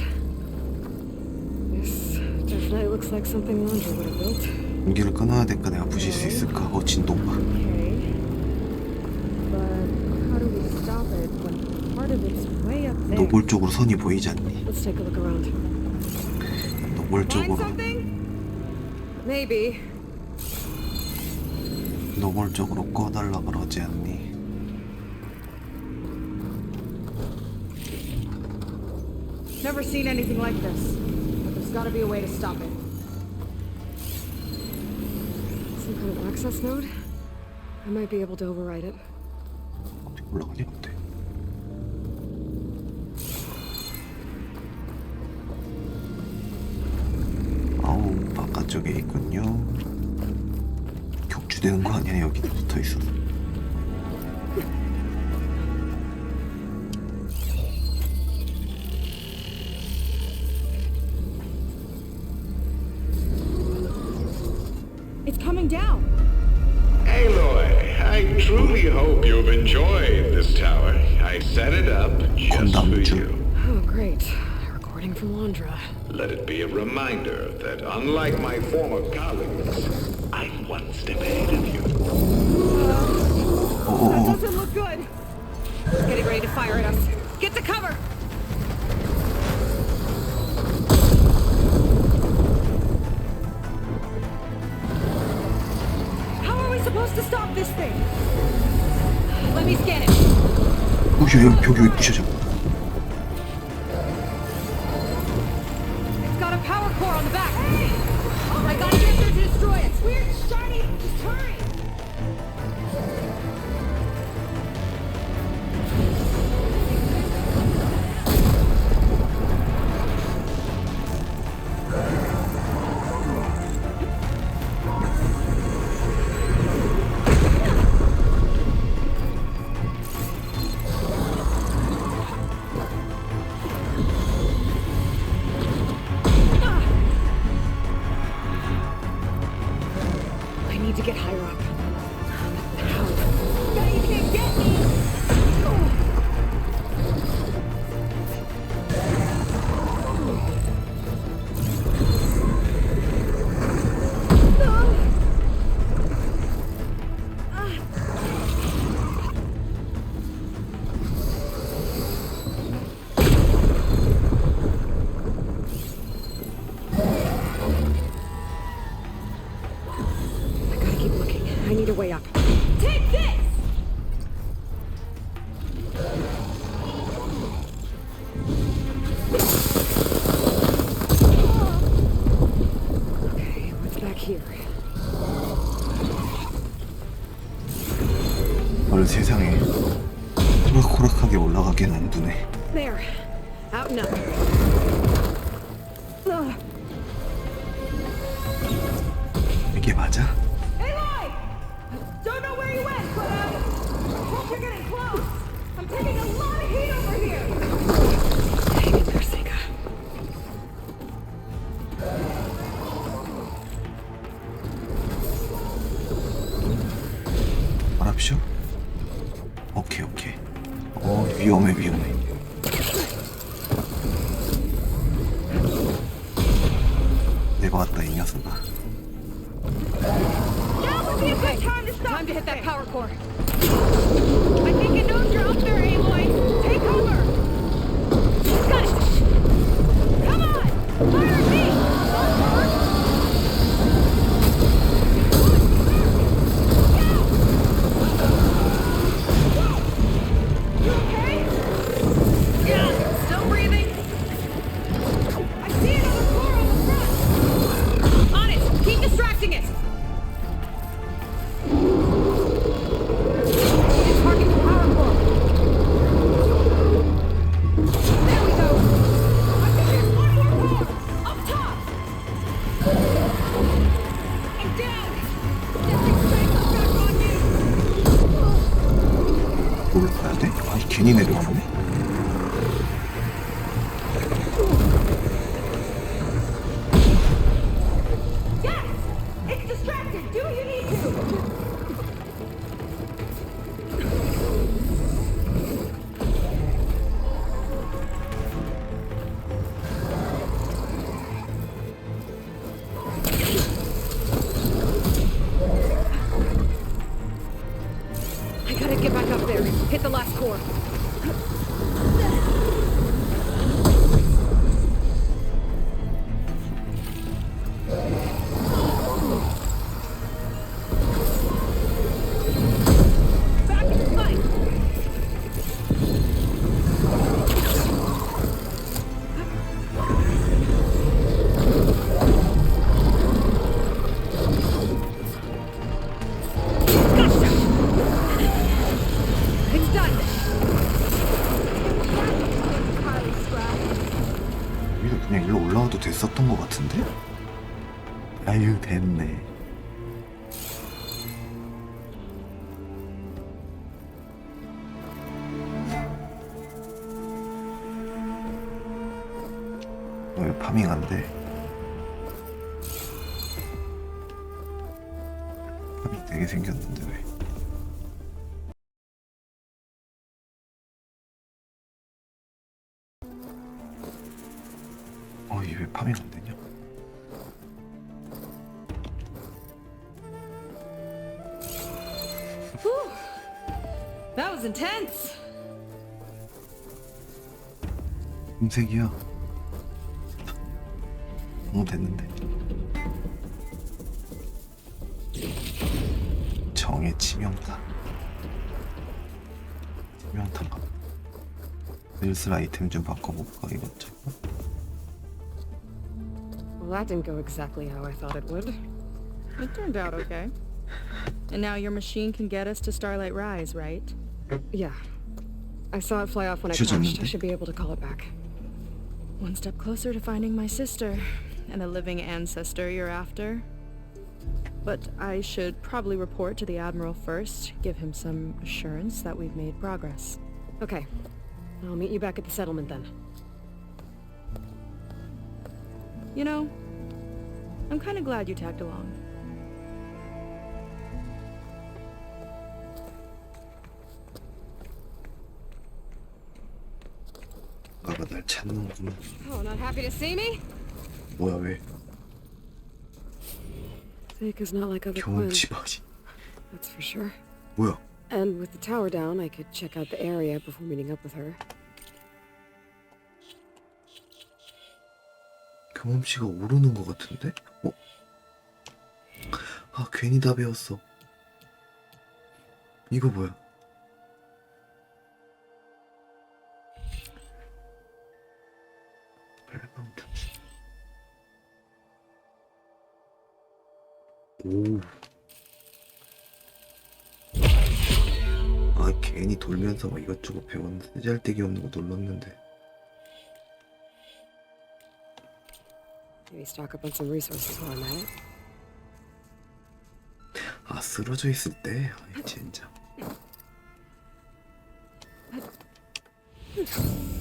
This definitely looks like something Landra would have built. 공기를 끊어야 될까? 내가 부실 수 있을까? 진동 봐. Okay. But how do we stop it when part of it's way up there? 노골적으로 선이 보이지 않니? Let's take a look around. 노골적으로 Maybe. 노골적으로 꺼달라 그러지 않니? Never seen anything like this. But there's gotta be a way to stop it. Some kind of access node? I might be able to override it. 어떻게 올라가냐? 어때? 아우 바깥쪽에 있군요. 격추되는 거 아니야? 여기도 붙어 있어서. It's coming down. Aloy, I truly hope you've enjoyed this tower. I set it up just for you. Oh, great. A recording from Landra. Let it be a reminder that unlike my former colleagues, I'm one step ahead of you. That doesn't look good. Getting ready to fire at us. Get to cover! How are we supposed to stop this thing? Let me scan it. 여기 벽이 왜 부셔져? It's got a power core on the back. I gotta get there to destroy it. Weird, shiny turret! 헐 세상에. 호락호락하게 올라가긴 안 두네. There. Out and up. 이게 맞아? Aloy! Don't know where you went, but I hope you're getting close. I'm taking a lot of heat over here. Hang in there, Seika. 말합시오. 오케이. 위험해. 내가 왔다 이 녀석아. Now would be a good time to stop. Time to hit that power core. I think it knows you're up there, Aloy. Take cover. Got it. Come on. Fire at me. You okay? Yeah. Still breathing. I see another core on the front. On it. Keep distracting it. Target the power core. There we go. I think there's one more core. Up top. And down. This thing's straight up back on you. 올라가야 돼? 아니 괜히 내려왔네. Yes! It's distracted. Do what you need to. I gotta get back up there. Hit the last core. Back in the fight. Gotcha. It's done. Highly scrapped. 우리도 그냥 일로 올라와도 됐었던 것 같은데? 아유 됐네. 왜 파밍 안 돼? 파밍 되게 생겼는데 왜? 이게 왜 파밍 안 되냐? That was intense. 금색이야. 너무 됐는데. 정의 치명타. 치명타가. 슬슬 아이템 좀 바꿔볼까 이것저것. Well, that didn't go exactly how I thought it would. It turned out okay. And now your machine can get us to Starlight Rise, right? Yeah. I saw it fly off when I crashed. I 주셨는데? should be able to call it back. One step closer to finding my sister and a living ancestor you're after. But I should probably report to the Admiral first, give him some assurance that we've made progress. Okay. I'll meet you back at the settlement then. You know, I'm kind of glad you tagged along. 누가가 날 찾는구나. Oh, not happy to see me? 뭐야 왜? Seika's not like other 경험치 Quins. 바지. That's for sure. 뭐야? And with the tower down, I could check out the area before meeting up with her. 경험치가 오르는 것 같은데? 아 괜히 다 배웠어. 이거 뭐야? 벨마운트. 오. 아 괜히 돌면서 막 이것저것 배웠는데 쓰잘데기 없는 거 눌렀는데. Maybe stock up on some resources while I'm at it. 아 쓰러져 있을 때? 아이 진짜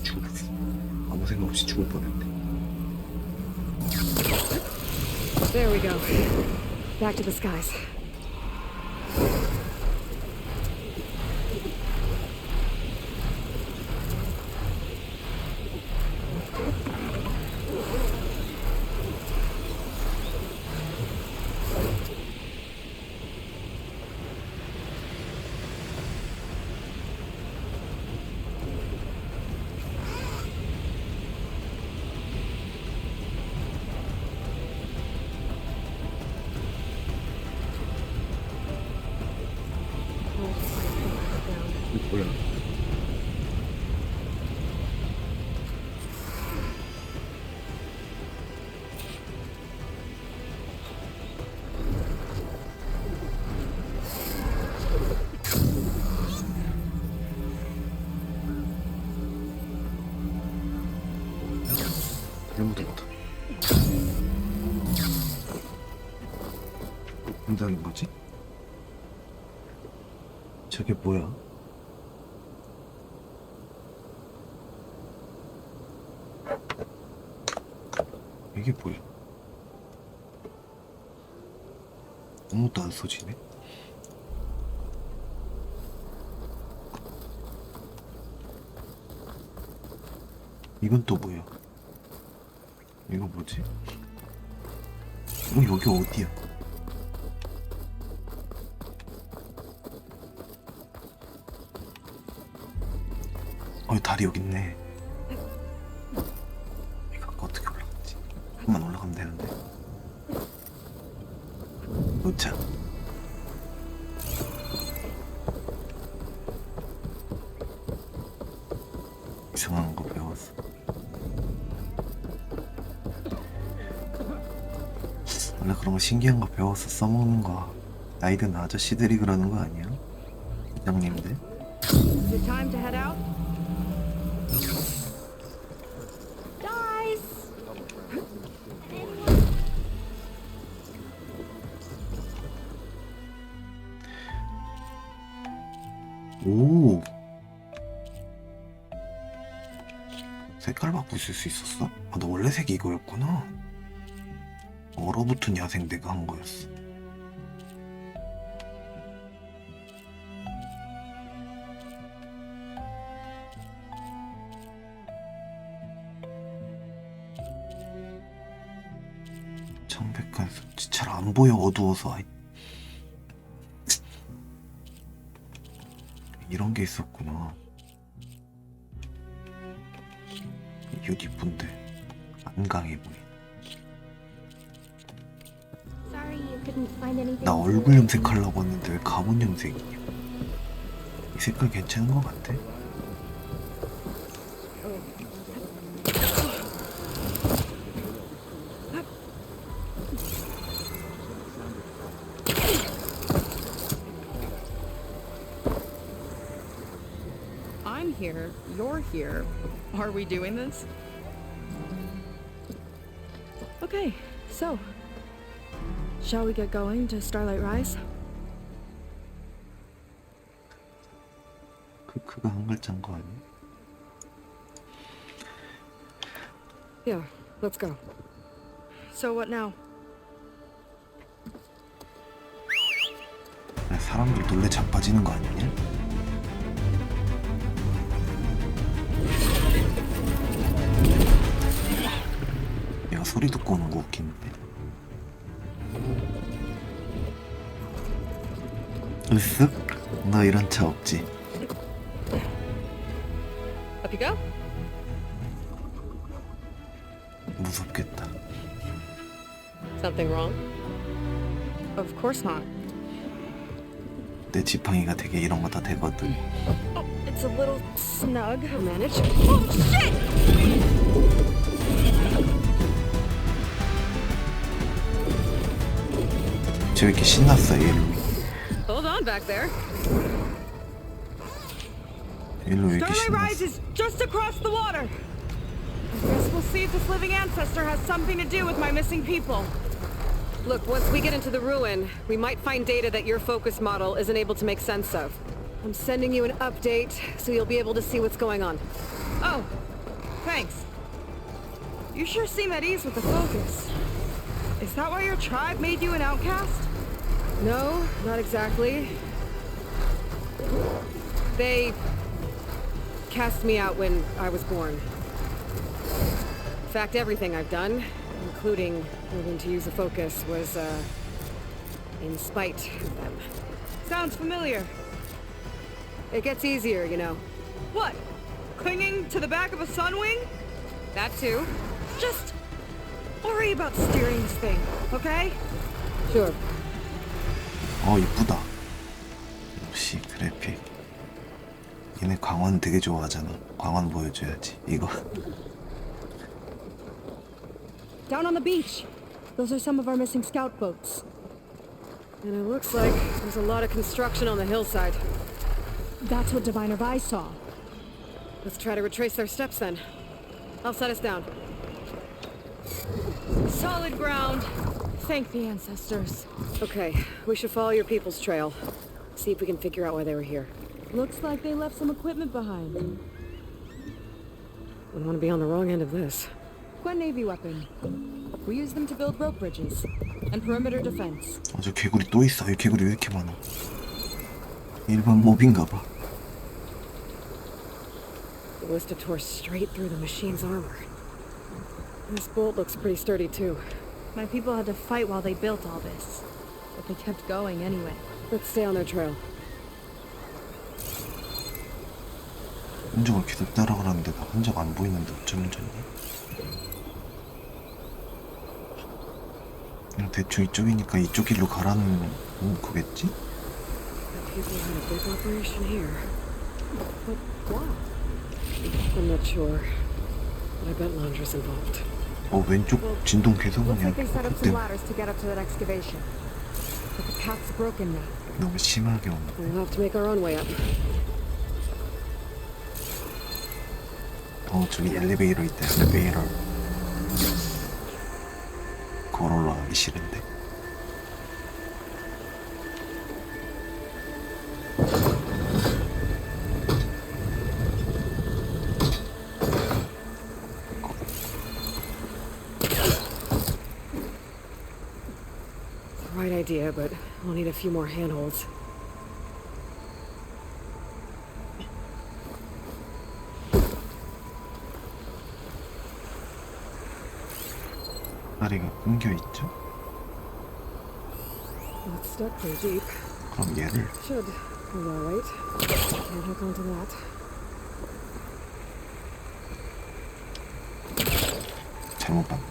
죽었어. 아무 생각 없이 죽을 뻔했네. There we go. Back to the skies. 뭐야? 잘못했다. 공장인 거지? 저게 뭐야? 이게 뭐야? 아무것도 안 써지네? 이건 또 뭐야? 이거 뭐지? 여기 어디야? 다리 여기 있네. 이거 아까 어떻게 올라갔지? 한번 올라가면 되는데. 도착. 이상한 거 배웠어. 원래 그런 거 신기한 거 배워서 써먹는 거 나이 든 아저씨들이 그러는 거 아니야? 부장님들? Is it time to head out? 오, 색깔 바꿀 수 있었어? 아, 나 원래 색이 이거였구나. 얼어붙은 야생 내가 한 거였어. 청백한 숲지 잘 안 보여 어두워서. 아이. 이런 게 있었구나. 이옷 이쁜데 안 강해 보이. 나 얼굴 염색하려고 했는데 왜 가문 염색이냐? 이 색깔 괜찮은 것 같아. I'm here, you're here. Are we doing this? Okay, so shall we get going to Starlight Rise? 크크가 한 글자인 거 아니야? Yeah, let's go. So what now? 사람들 놀래 자빠지는 거 아니냐? 얘가 소리 듣고 오는 거 웃긴데. 으쓱? 너 이런 차 없지? Up you go? 무섭겠다. Something wrong? Of course not. 내 지팡이가 되게 이런 거 다 되거든. Oh, it's a little snug. I'll manage. Oh, shit! 쟤 왜 이렇게 신났어 얘를. Hold on back there. 일로 여기 Starlight Rise 신났어. is just across the water. I guess we'll see if this living ancestor has something to do with my missing people. Look, once we get into the ruin, we might find data that your focus model isn't able to make sense of. I'm sending you an update, so you'll be able to see what's going on. Oh, thanks. You sure seem at ease with the focus. Is that why your tribe made you an outcast? No, not exactly. They cast me out when I was born. In fact, everything I've done, including moving to use a focus, was, in spite of them. Sounds familiar. It gets easier, you know. What? Clinging to the back of a sunwing? That too. Just worry about steering this thing, okay? Sure. 이쁘다. 역시 그래픽. 얘네 광원 되게 좋아하잖아. 광원 보여줘야지. 이거. Down on the beach. Those are some of our missing scout boats. And it looks like there's a lot of construction on the hillside. That's what Diviner Vi saw. Let's try to retrace their steps then. I'll set us down. Solid ground. Thank the ancestors. Okay, we should follow your people's trail. See if we can figure out why they were here. Looks like they left some equipment behind. Wouldn't want to be on the wrong end of this. Quite Navy weapon. We use them to build rope bridges and perimeter defense. 저 개구리 또 있어. 이 개구리 왜 이렇게 많아? 일반 몹인가 봐. The ballista tore straight through the machine's armor. This bolt looks pretty sturdy too. My people had to fight while they built all this, but they kept going anyway. Let's stay on their trail. 흔적을 계속 따라가라는데 나 흔적 안 보이는데 어쩌면 좋니? 그냥 대충 이쪽이니까 이쪽 길로 가라는 거겠지? The people had a big operation here. But why? I'm not sure. But I bet Landra's involved. 왼쪽 진동 계속 Looks 그냥 like they set up 그때 some ladders to get up to that excavation. But the path's broken now. 너무 심하게 온다. We'll have to make our own way up. 저기 엘리베이터 있다. 엘리베이터. 걸어 올라가기 싫은데. Right idea, but we'll need a few more handholds. 다리가 끊겨 있죠? It's stuck pretty deep. 그럼 얘를 Should be alright. Can't hook onto that. 잘못 봤네.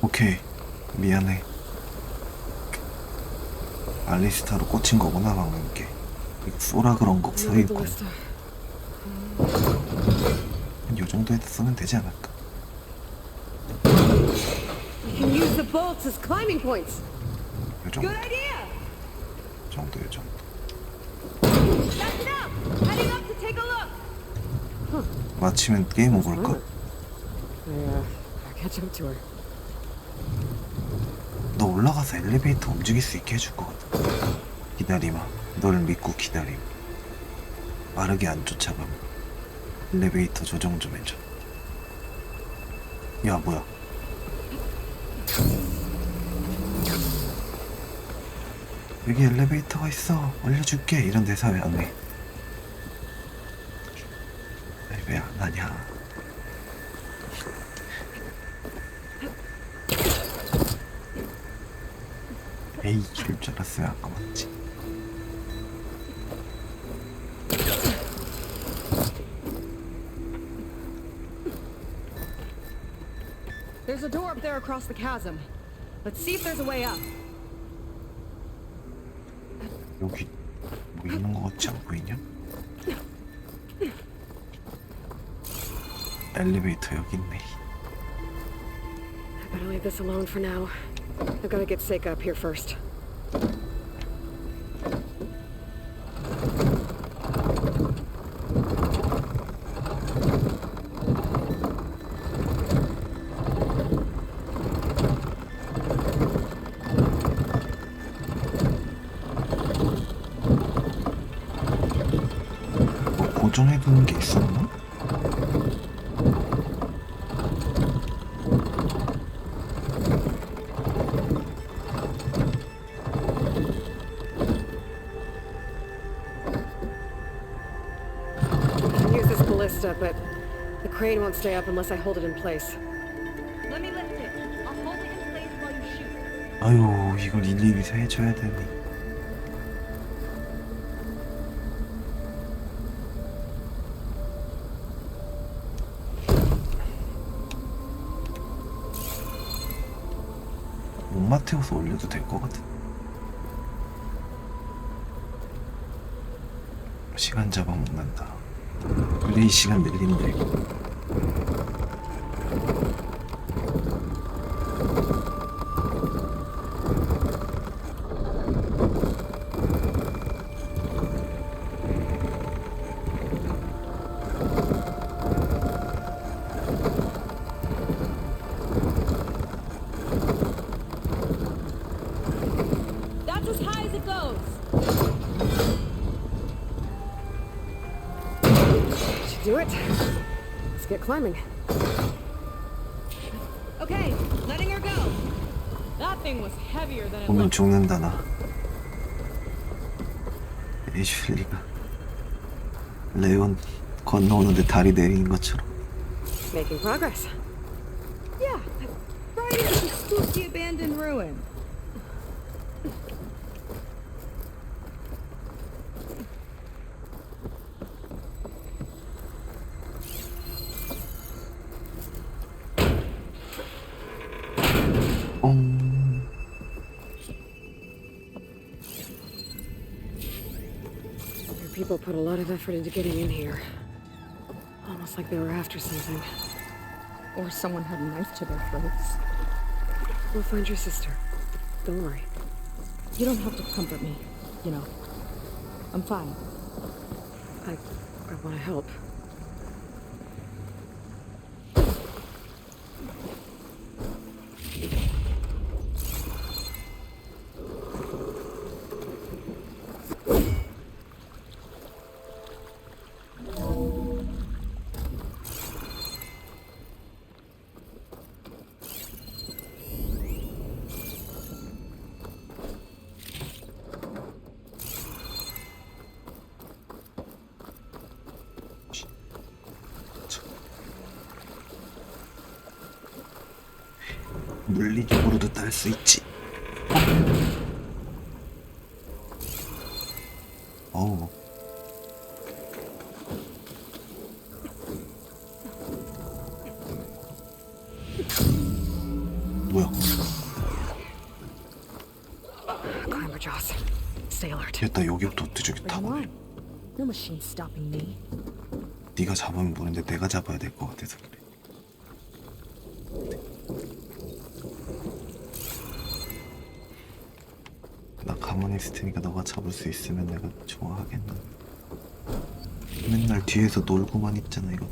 오케이, 미안해. 알리스타로 꽂힌 거구나 방금 게. 쏘라 그런 거 Another 써있고. ballista. 요 정도에다 쓰면 되지 않을까? We can use the bolts as climbing points. 요 정도. Good idea! 요 정도. That's it up! Heading up to take a look! 마치면 게임 오버일까? I'll catch up to her. 너 올라가서 엘리베이터 움직일 수 있게 해줄 것 같아. 기다리마. 널 믿고 기다림. 빠르게 안 쫓아가. 엘리베이터 조정 좀 해줘. 야 뭐야? 여기 엘리베이터가 있어. 알려줄게. 이런 대사 왜 안 해? 왜 안 하냐? 에이, 줄 줄 알았으면 아까 맞지. There's a door up there across the chasm. Let's see if there's a way up. 여기 뭐 있는 거 같지 안 보이냐? 엘리베이터 여기 있네. Better leave this alone for now. I've got to get Seika up here first. 뭐 고정해두는 게 있었나? But the crane won't stay up unless I hold it in place. Let me lift it. I'll hold it in place while you shoot. 아유, 이걸 일일이 해줘야 되니. 목마 태워서 올려도 될 것 같아. 시간 잡아먹는다. 플레이 시간 늘린다 이거. That's as high as it goes. Do it. Let's get climbing. Okay, letting her go. That thing was heavier than it 보면 looked. 죽는다 나. 애슐리가 레온 건너오는데 다리 내린 것처럼. Making progress. Yeah, right into the spooky abandoned ruin. People put a lot of effort into getting in here. Almost like they were after something. Or someone had a knife to their throats. We'll find your sister. Don't worry. You don't have to comfort me, you know. I'm fine. I want to help. 물리적으로도 딸 수 있지. 어우. 뭐야? Climber jaws. Stay alert. 됐다. 여기부터 저기 타고. No machine stopping me. 네가 잡으면 모르는데 내가 잡아야 될 것 같아서 그래. 나 가만히 있을 테니까 너가 잡을 수 있으면 내가 좋아하겠네. 맨날 뒤에서 놀고만 있잖아 이거.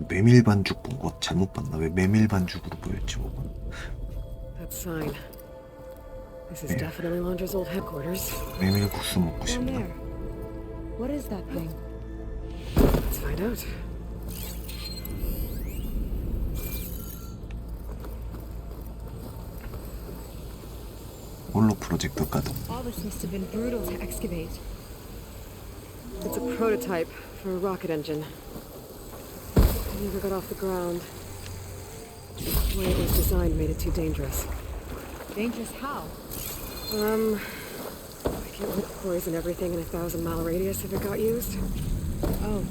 메밀 반죽 본 거 잘못 봤나? 왜 메밀 반죽으로 보였지 뭐가? That sign. This is definitely Londra's old headquarters. 메밀 국수 먹고 Down 싶나? there. What is that thing? Let's find out. 홀로 프로젝터 가동. All this must have been brutal to excavate. It's a prototype for a rocket engine. It never got off the ground. The way it was designed made it too dangerous. Dangerous how? Like it would poison everything in a 1,000-mile radius if it got used. Oh,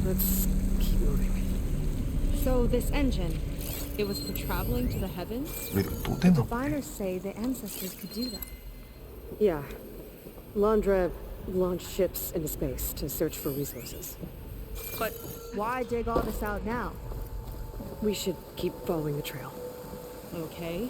Let's keep moving. so this engine, it was for traveling to the heavens? 왜 또 되나? Diviners say the ancestors could do that. Yeah. Londra launch ships into space to search for resources. But why dig all this out now? We should keep following the trail. Okay.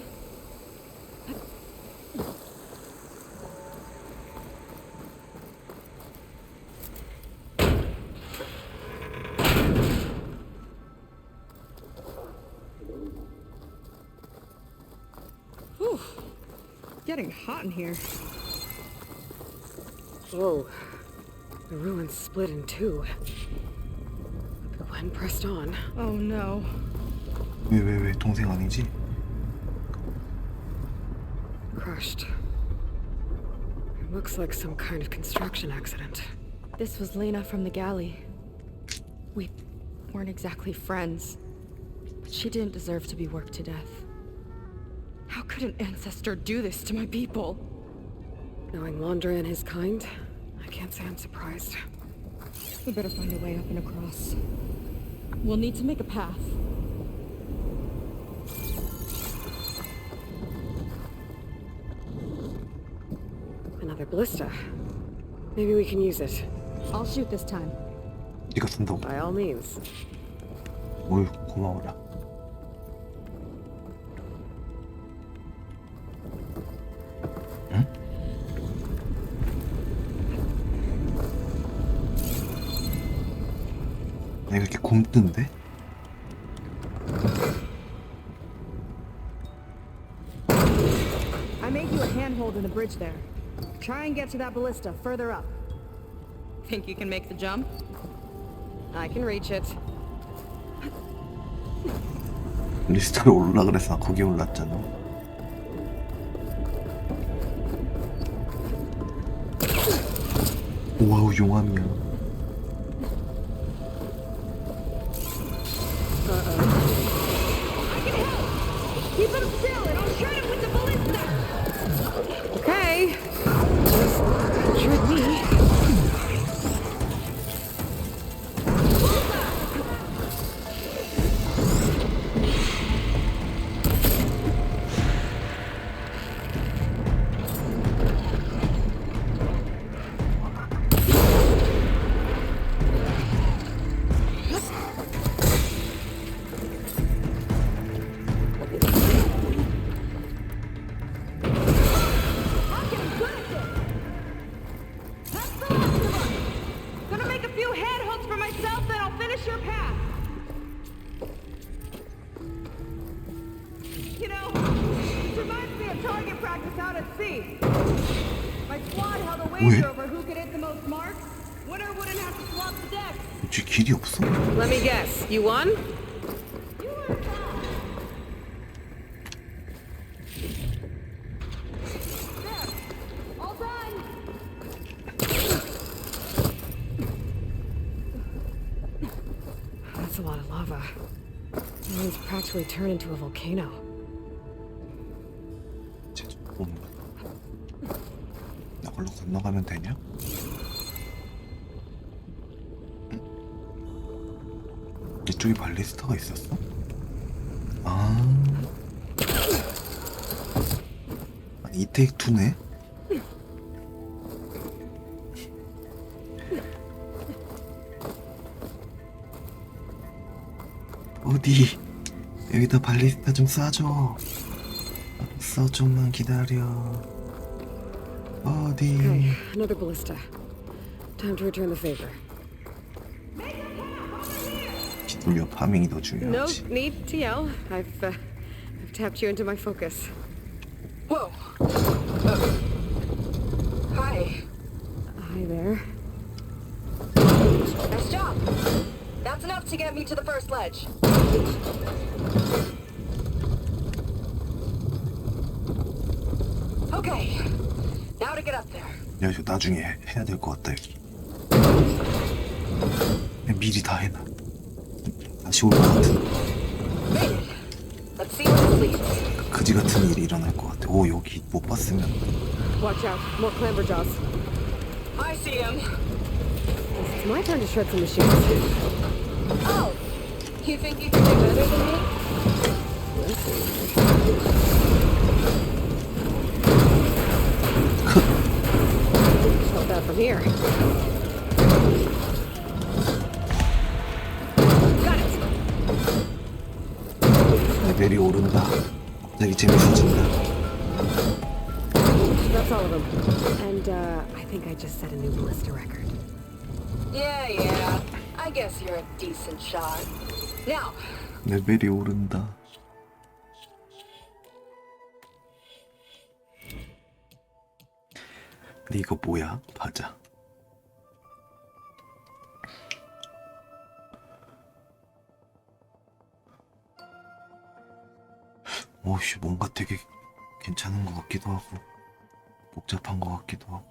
Whew. Getting hot in here. Whoa. The ruins split in two. The Glen pressed on. Oh no. 왜 동생 아니지? Crushed. It looks like some kind of construction accident. This was Lena from the galley. We weren't exactly friends, but she didn't deserve to be worked to death. How could an ancestor do this to my people? Knowing Londra and his kind, I can't say I'm surprised. We better find a way up and across. We'll need to make a path. Another ballista. Maybe we can use it. I'll shoot this time. 네가 쏜다고. By all means. 어휴, 고마워라. 응? 내가 이렇게 굼뜬데? I made you a handhold in the bridge there. Try and get to that ballista further up. Think you can make the jump? I can reach it. 리스트로 올라 그래서 거기 올랐잖아. 와우, 용암이야. Keep him still and I'll shoot him with the ballista! Okay. Just shoot me. 쟤 길이 없어? Let me guess. You won? That's a lot of lava. The road's practically turned into a volcano. 쟤 좀 봅니다. 나 걸로 건너가면 되냐? 이쪽에 발리스타가 있었어? 아, 아니, 이 테이크 2네? 어디? 여기다 발리스타 좀 쏴줘. 쏴, 좀만 기다려. 어디? Okay, another ballista. Time to return the favor. 돌려 파밍이 더 No 중요하지. need to yell. I've tapped you into my focus. Whoa. Hi. Hi there. Nice job. That's enough to get me to the first ledge. Okay. Now to get up there. 야, 이거 나중에 해야 될 것 같다, 여기. 그냥 미리 다 해놔. 다시 올 것 같은. Made it. Let's see where this leads. 그지 같은 일이 일어날 것 같아. 오, 여기 못 봤으면. Watch out. More clamberjaws. I see him. It's my turn to shred some machines. Oh. You think you can do better than me? Let's see. Felt that from here. Got it. 레벨이 오른다. 갑자기 재밌어진다. That's all of them. And I think I just set a new ballista record. Yeah. I guess you're a decent shot. Now, 레벨이 오른다. 근데 이거 뭐야? 바자. 오씨, 뭔가 되게 괜찮은 것 같기도 하고 복잡한 것 같기도 하고.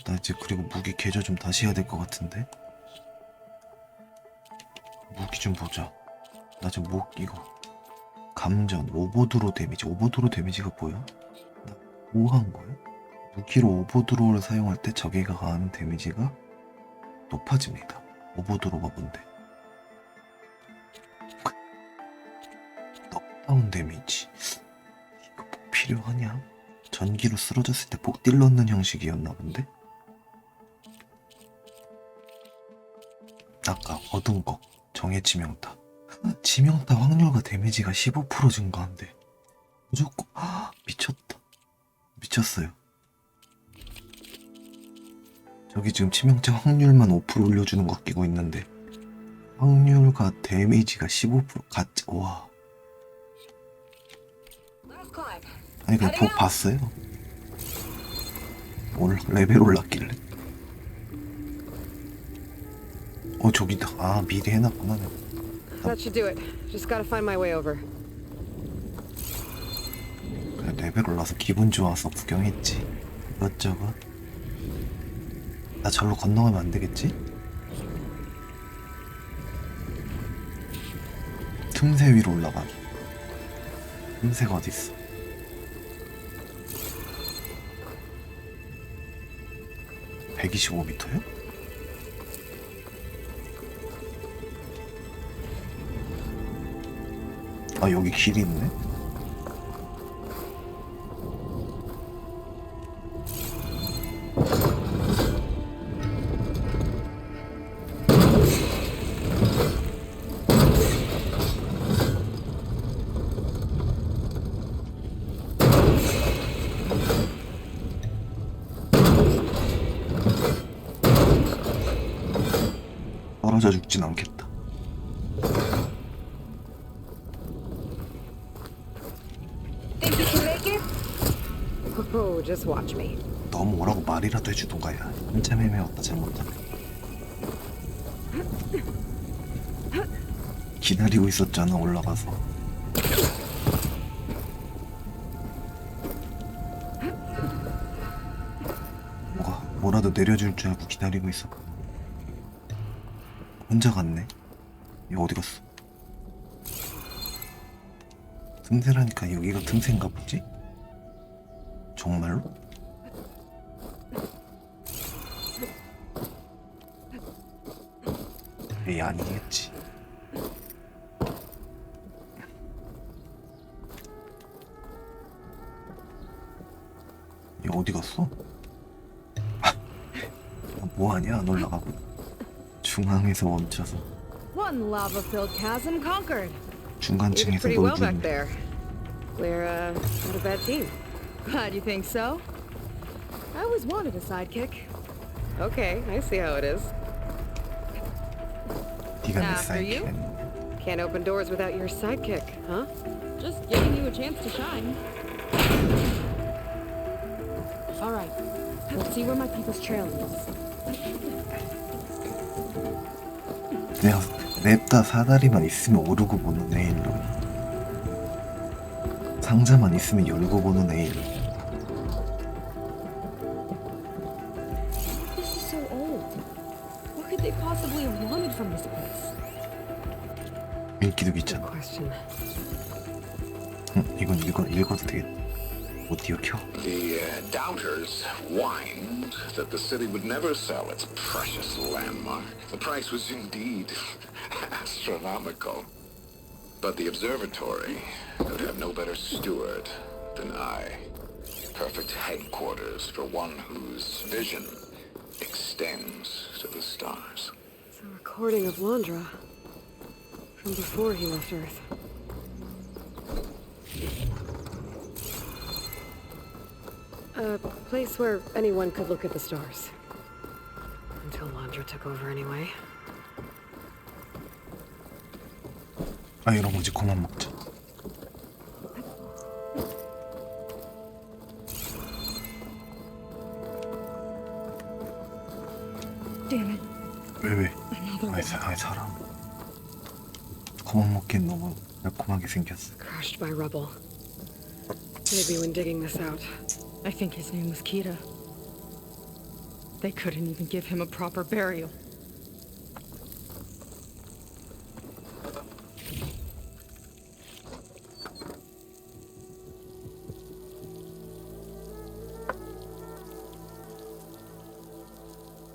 나 이제 그리고 무기 개조 좀 다시 해야 될 것 같은데. 무기 좀 보자. 나 지금 이거 감전 오버드로 데미지. 오버드로 데미지가 뭐야? 나 뭐 한 거야? 무기로 오버드로를 사용할 때 적에게 가하는 데미지가 높아집니다. 오버드로가 뭔데? 넉다운 데미지. 이거 뭐 필요하냐? 전기로 쓰러졌을 때 폭딜 넣는 형식이었나 본데? 아까 얻은 거 정의 치명타. 치명타 확률과 데미지가 15% 증가한대. 무조건 미쳤다. 미쳤어요. 저기 지금 치명타 확률만 5% 올려주는 거 끼고 있는데 확률과 데미지가 15% 같이. 와. 아니 그냥 복 봤어요. 레벨 올랐길래. 저기다. 미리 해놨구나. That should do it. Just gotta find my way over. 그래, 레벨 올라서 기분 좋아서 구경했지. 이것저것. 나 절로 건너가면 안 되겠지? 틈새 위로 올라가기. 틈새가 어딨어? (125m요) 여기 길이 있네? 떨어져 죽진 않겠다. Think you can make it? Oh, just watch me. 너무 오라고 말이라도 해주던가. 야, 한참 헤매웠다 잘못하면. 기다리고 있었잖아 올라가서. 뭐라도 내려줄 줄 알고 기다리고 있어. 혼자 갔네. 이거 어디 갔어? 틈새라니까 여기가 틈새인가 보지? 정말로? 에이, 아니겠지. 이거 어디 갔어? 뭐하냐? 안 올라가고 중앙에서 멈춰서. One lava-filled chasm conquered. You did 중간층에서 pretty well 놀고 back 있네. there. We're not a bad team. Glad you think so. I always wanted a sidekick. Okay, I see how it is. 네가 내 After you? 사이키는. Can't open doors without your sidekick, huh? Just giving you a chance to shine. All right, let's see where my people's trail is. 내가 냅다 사다리만 있으면 오르고 보는 에일로. 상자만 있으면 열고 보는 에일로. This is so old. What could they possibly have wanted from this place? 읽기도 귀찮아. Question. 이건 읽어도 되겠다. 어디요 켜? The doubters whined that the city would never sell its precious landmark. The price was indeed astronomical. But the observatory would have no better steward than I. Perfect headquarters for one whose vision extends to the stars. It's a recording of Londra from before he left Earth. A place where anyone could look at the stars. Until Londra took over anyway. 아, 이런 거지. 그만 먹자. Damn it. 왜? 아이, 사람. 그만 먹긴 너무 매콤하게 생겼어. Crushed by rubble. Maybe when digging this out. I think his name was Kira. They couldn't even give him a proper burial.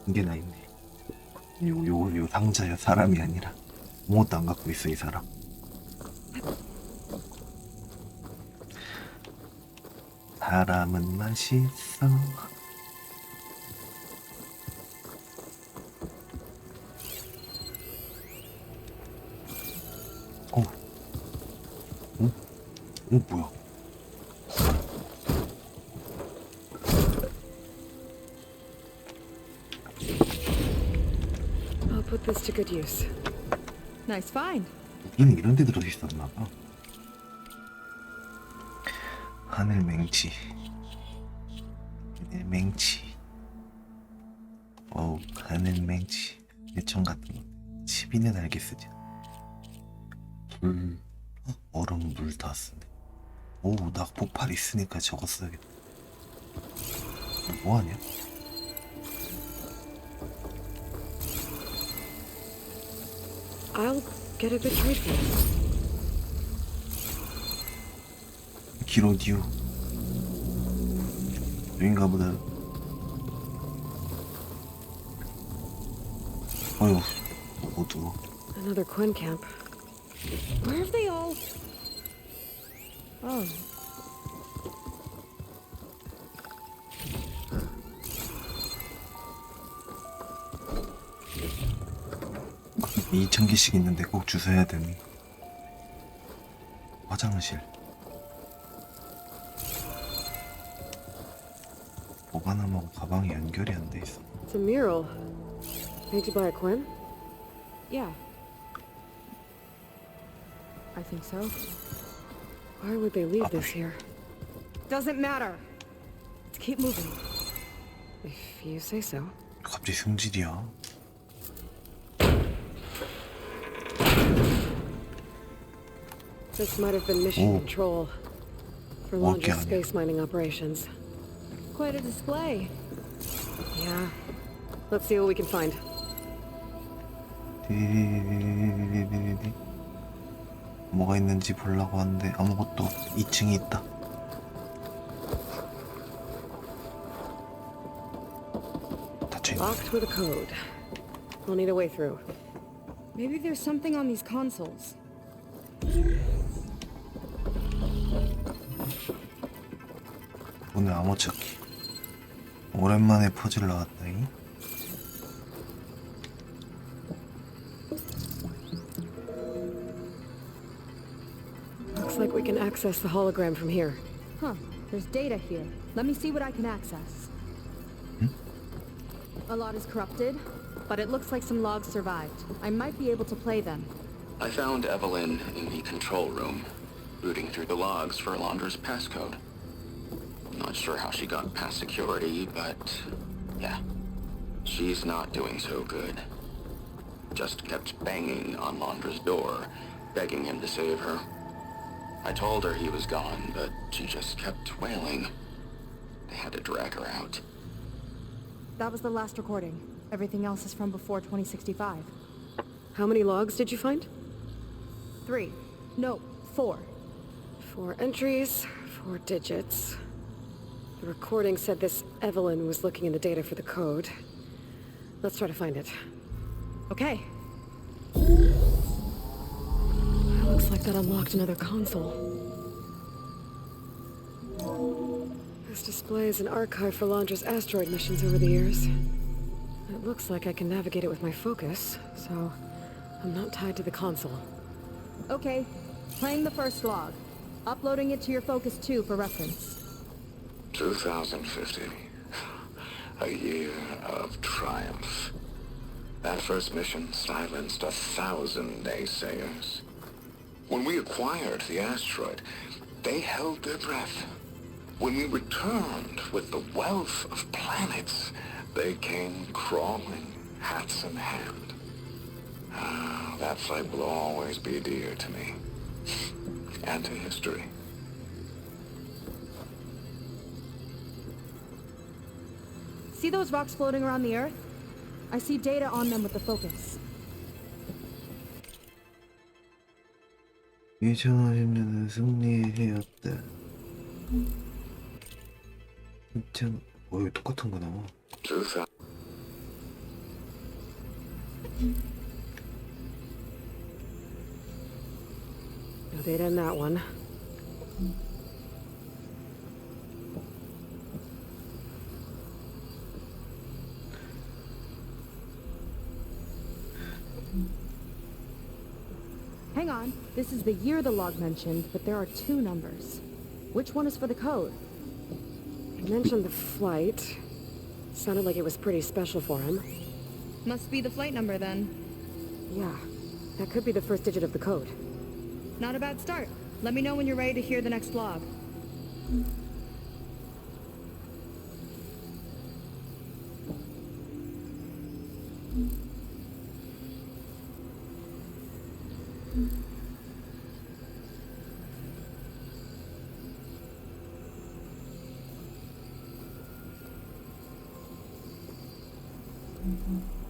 이게 나 있네. 요 상자야. 사람이 아니라 아무것도 안 갖고 있어 이 사람. 사람은 맛있어. 뭐야? I'll put this to good use. Nice find. 여기는 이런 데 들어있었나 봐. 하늘 맹치. 어우, 하늘 맹치. 예청 같은 거. 치비는 알게 쓰지. 얼음 물 다 쓰네. 오, 낙폭발 있으니까 저거 써야겠다. 뭐하냐? I'll get a good trade for this. 기로디오. 여긴가 보다. 어휴, 어두워. Another Quen camp. Where have they all... Oh. 이 2,000개씩 있는데 꼭 주워야 되니. 화장실. 보관함하고 가방이 연결이 안 돼 있어. It's a mural. Made you by a Quen? Yeah. I think so. Why would they leave this here? Doesn't matter. Let's keep moving. If you say so. 갑자기 승질이야. This might have been mission control for Okay. Londra's space mining operations. Quite a display. Yeah. Let's see what we can find. 디디디디디디디디. 뭐가 있는지 보려고 하는데 아무것도 없어. 2층에 있다. 닫혀있네. Locked with a code. We'll need a way through. Maybe there's something on these consoles. 오늘 암호 찾기. 오랜만에 퍼즐 나왔다잉. Looks like we can access the hologram from here. Huh. There's data here. Let me see what I can access. A lot is corrupted, but it looks like some logs survived. I might be able to play them. I found Evelyn in the control room, rooting through the logs for Londra's passcode. Not sure how she got past security, but yeah, she's not doing so good. Just kept banging on Londra's door, begging him to save her. I told her he was gone, but she just kept wailing. They had to drag her out. That was the last recording. Everything else is from before 2065. How many logs did you find? 3. No, 4. 4 entries, 4 digits. The recording said this Evelyn was looking in the data for the code. Let's try to find it. Okay. Looks like that unlocked another console. This displays an archive for Londra's asteroid missions over the years. It looks like I can navigate it with my focus, so I'm not tied to the console. Okay, playing the first log. Uploading it to your Focus 2 for reference. 2050. A year of triumph. That first mission silenced 1,000 naysayers. When we acquired the asteroid, they held their breath. When we returned with the wealth of planets, they came crawling, hats in hand. That flight will always be dear to me. And to history. See those rocks floating around the Earth? I see data on them with the Focus. 2050년에 승리해왔다. 2000... 이거 똑같은 거 나와. 2000. No data in that one. Hang on, this is the year the log mentioned, but there are 2 numbers. Which one is for the code? He mentioned the flight. Sounded like it was pretty special for him. Must be the flight number then. Yeah, that could be the first digit of the code. Not a bad start. Let me know when you're ready to hear the next log. Mm-hmm.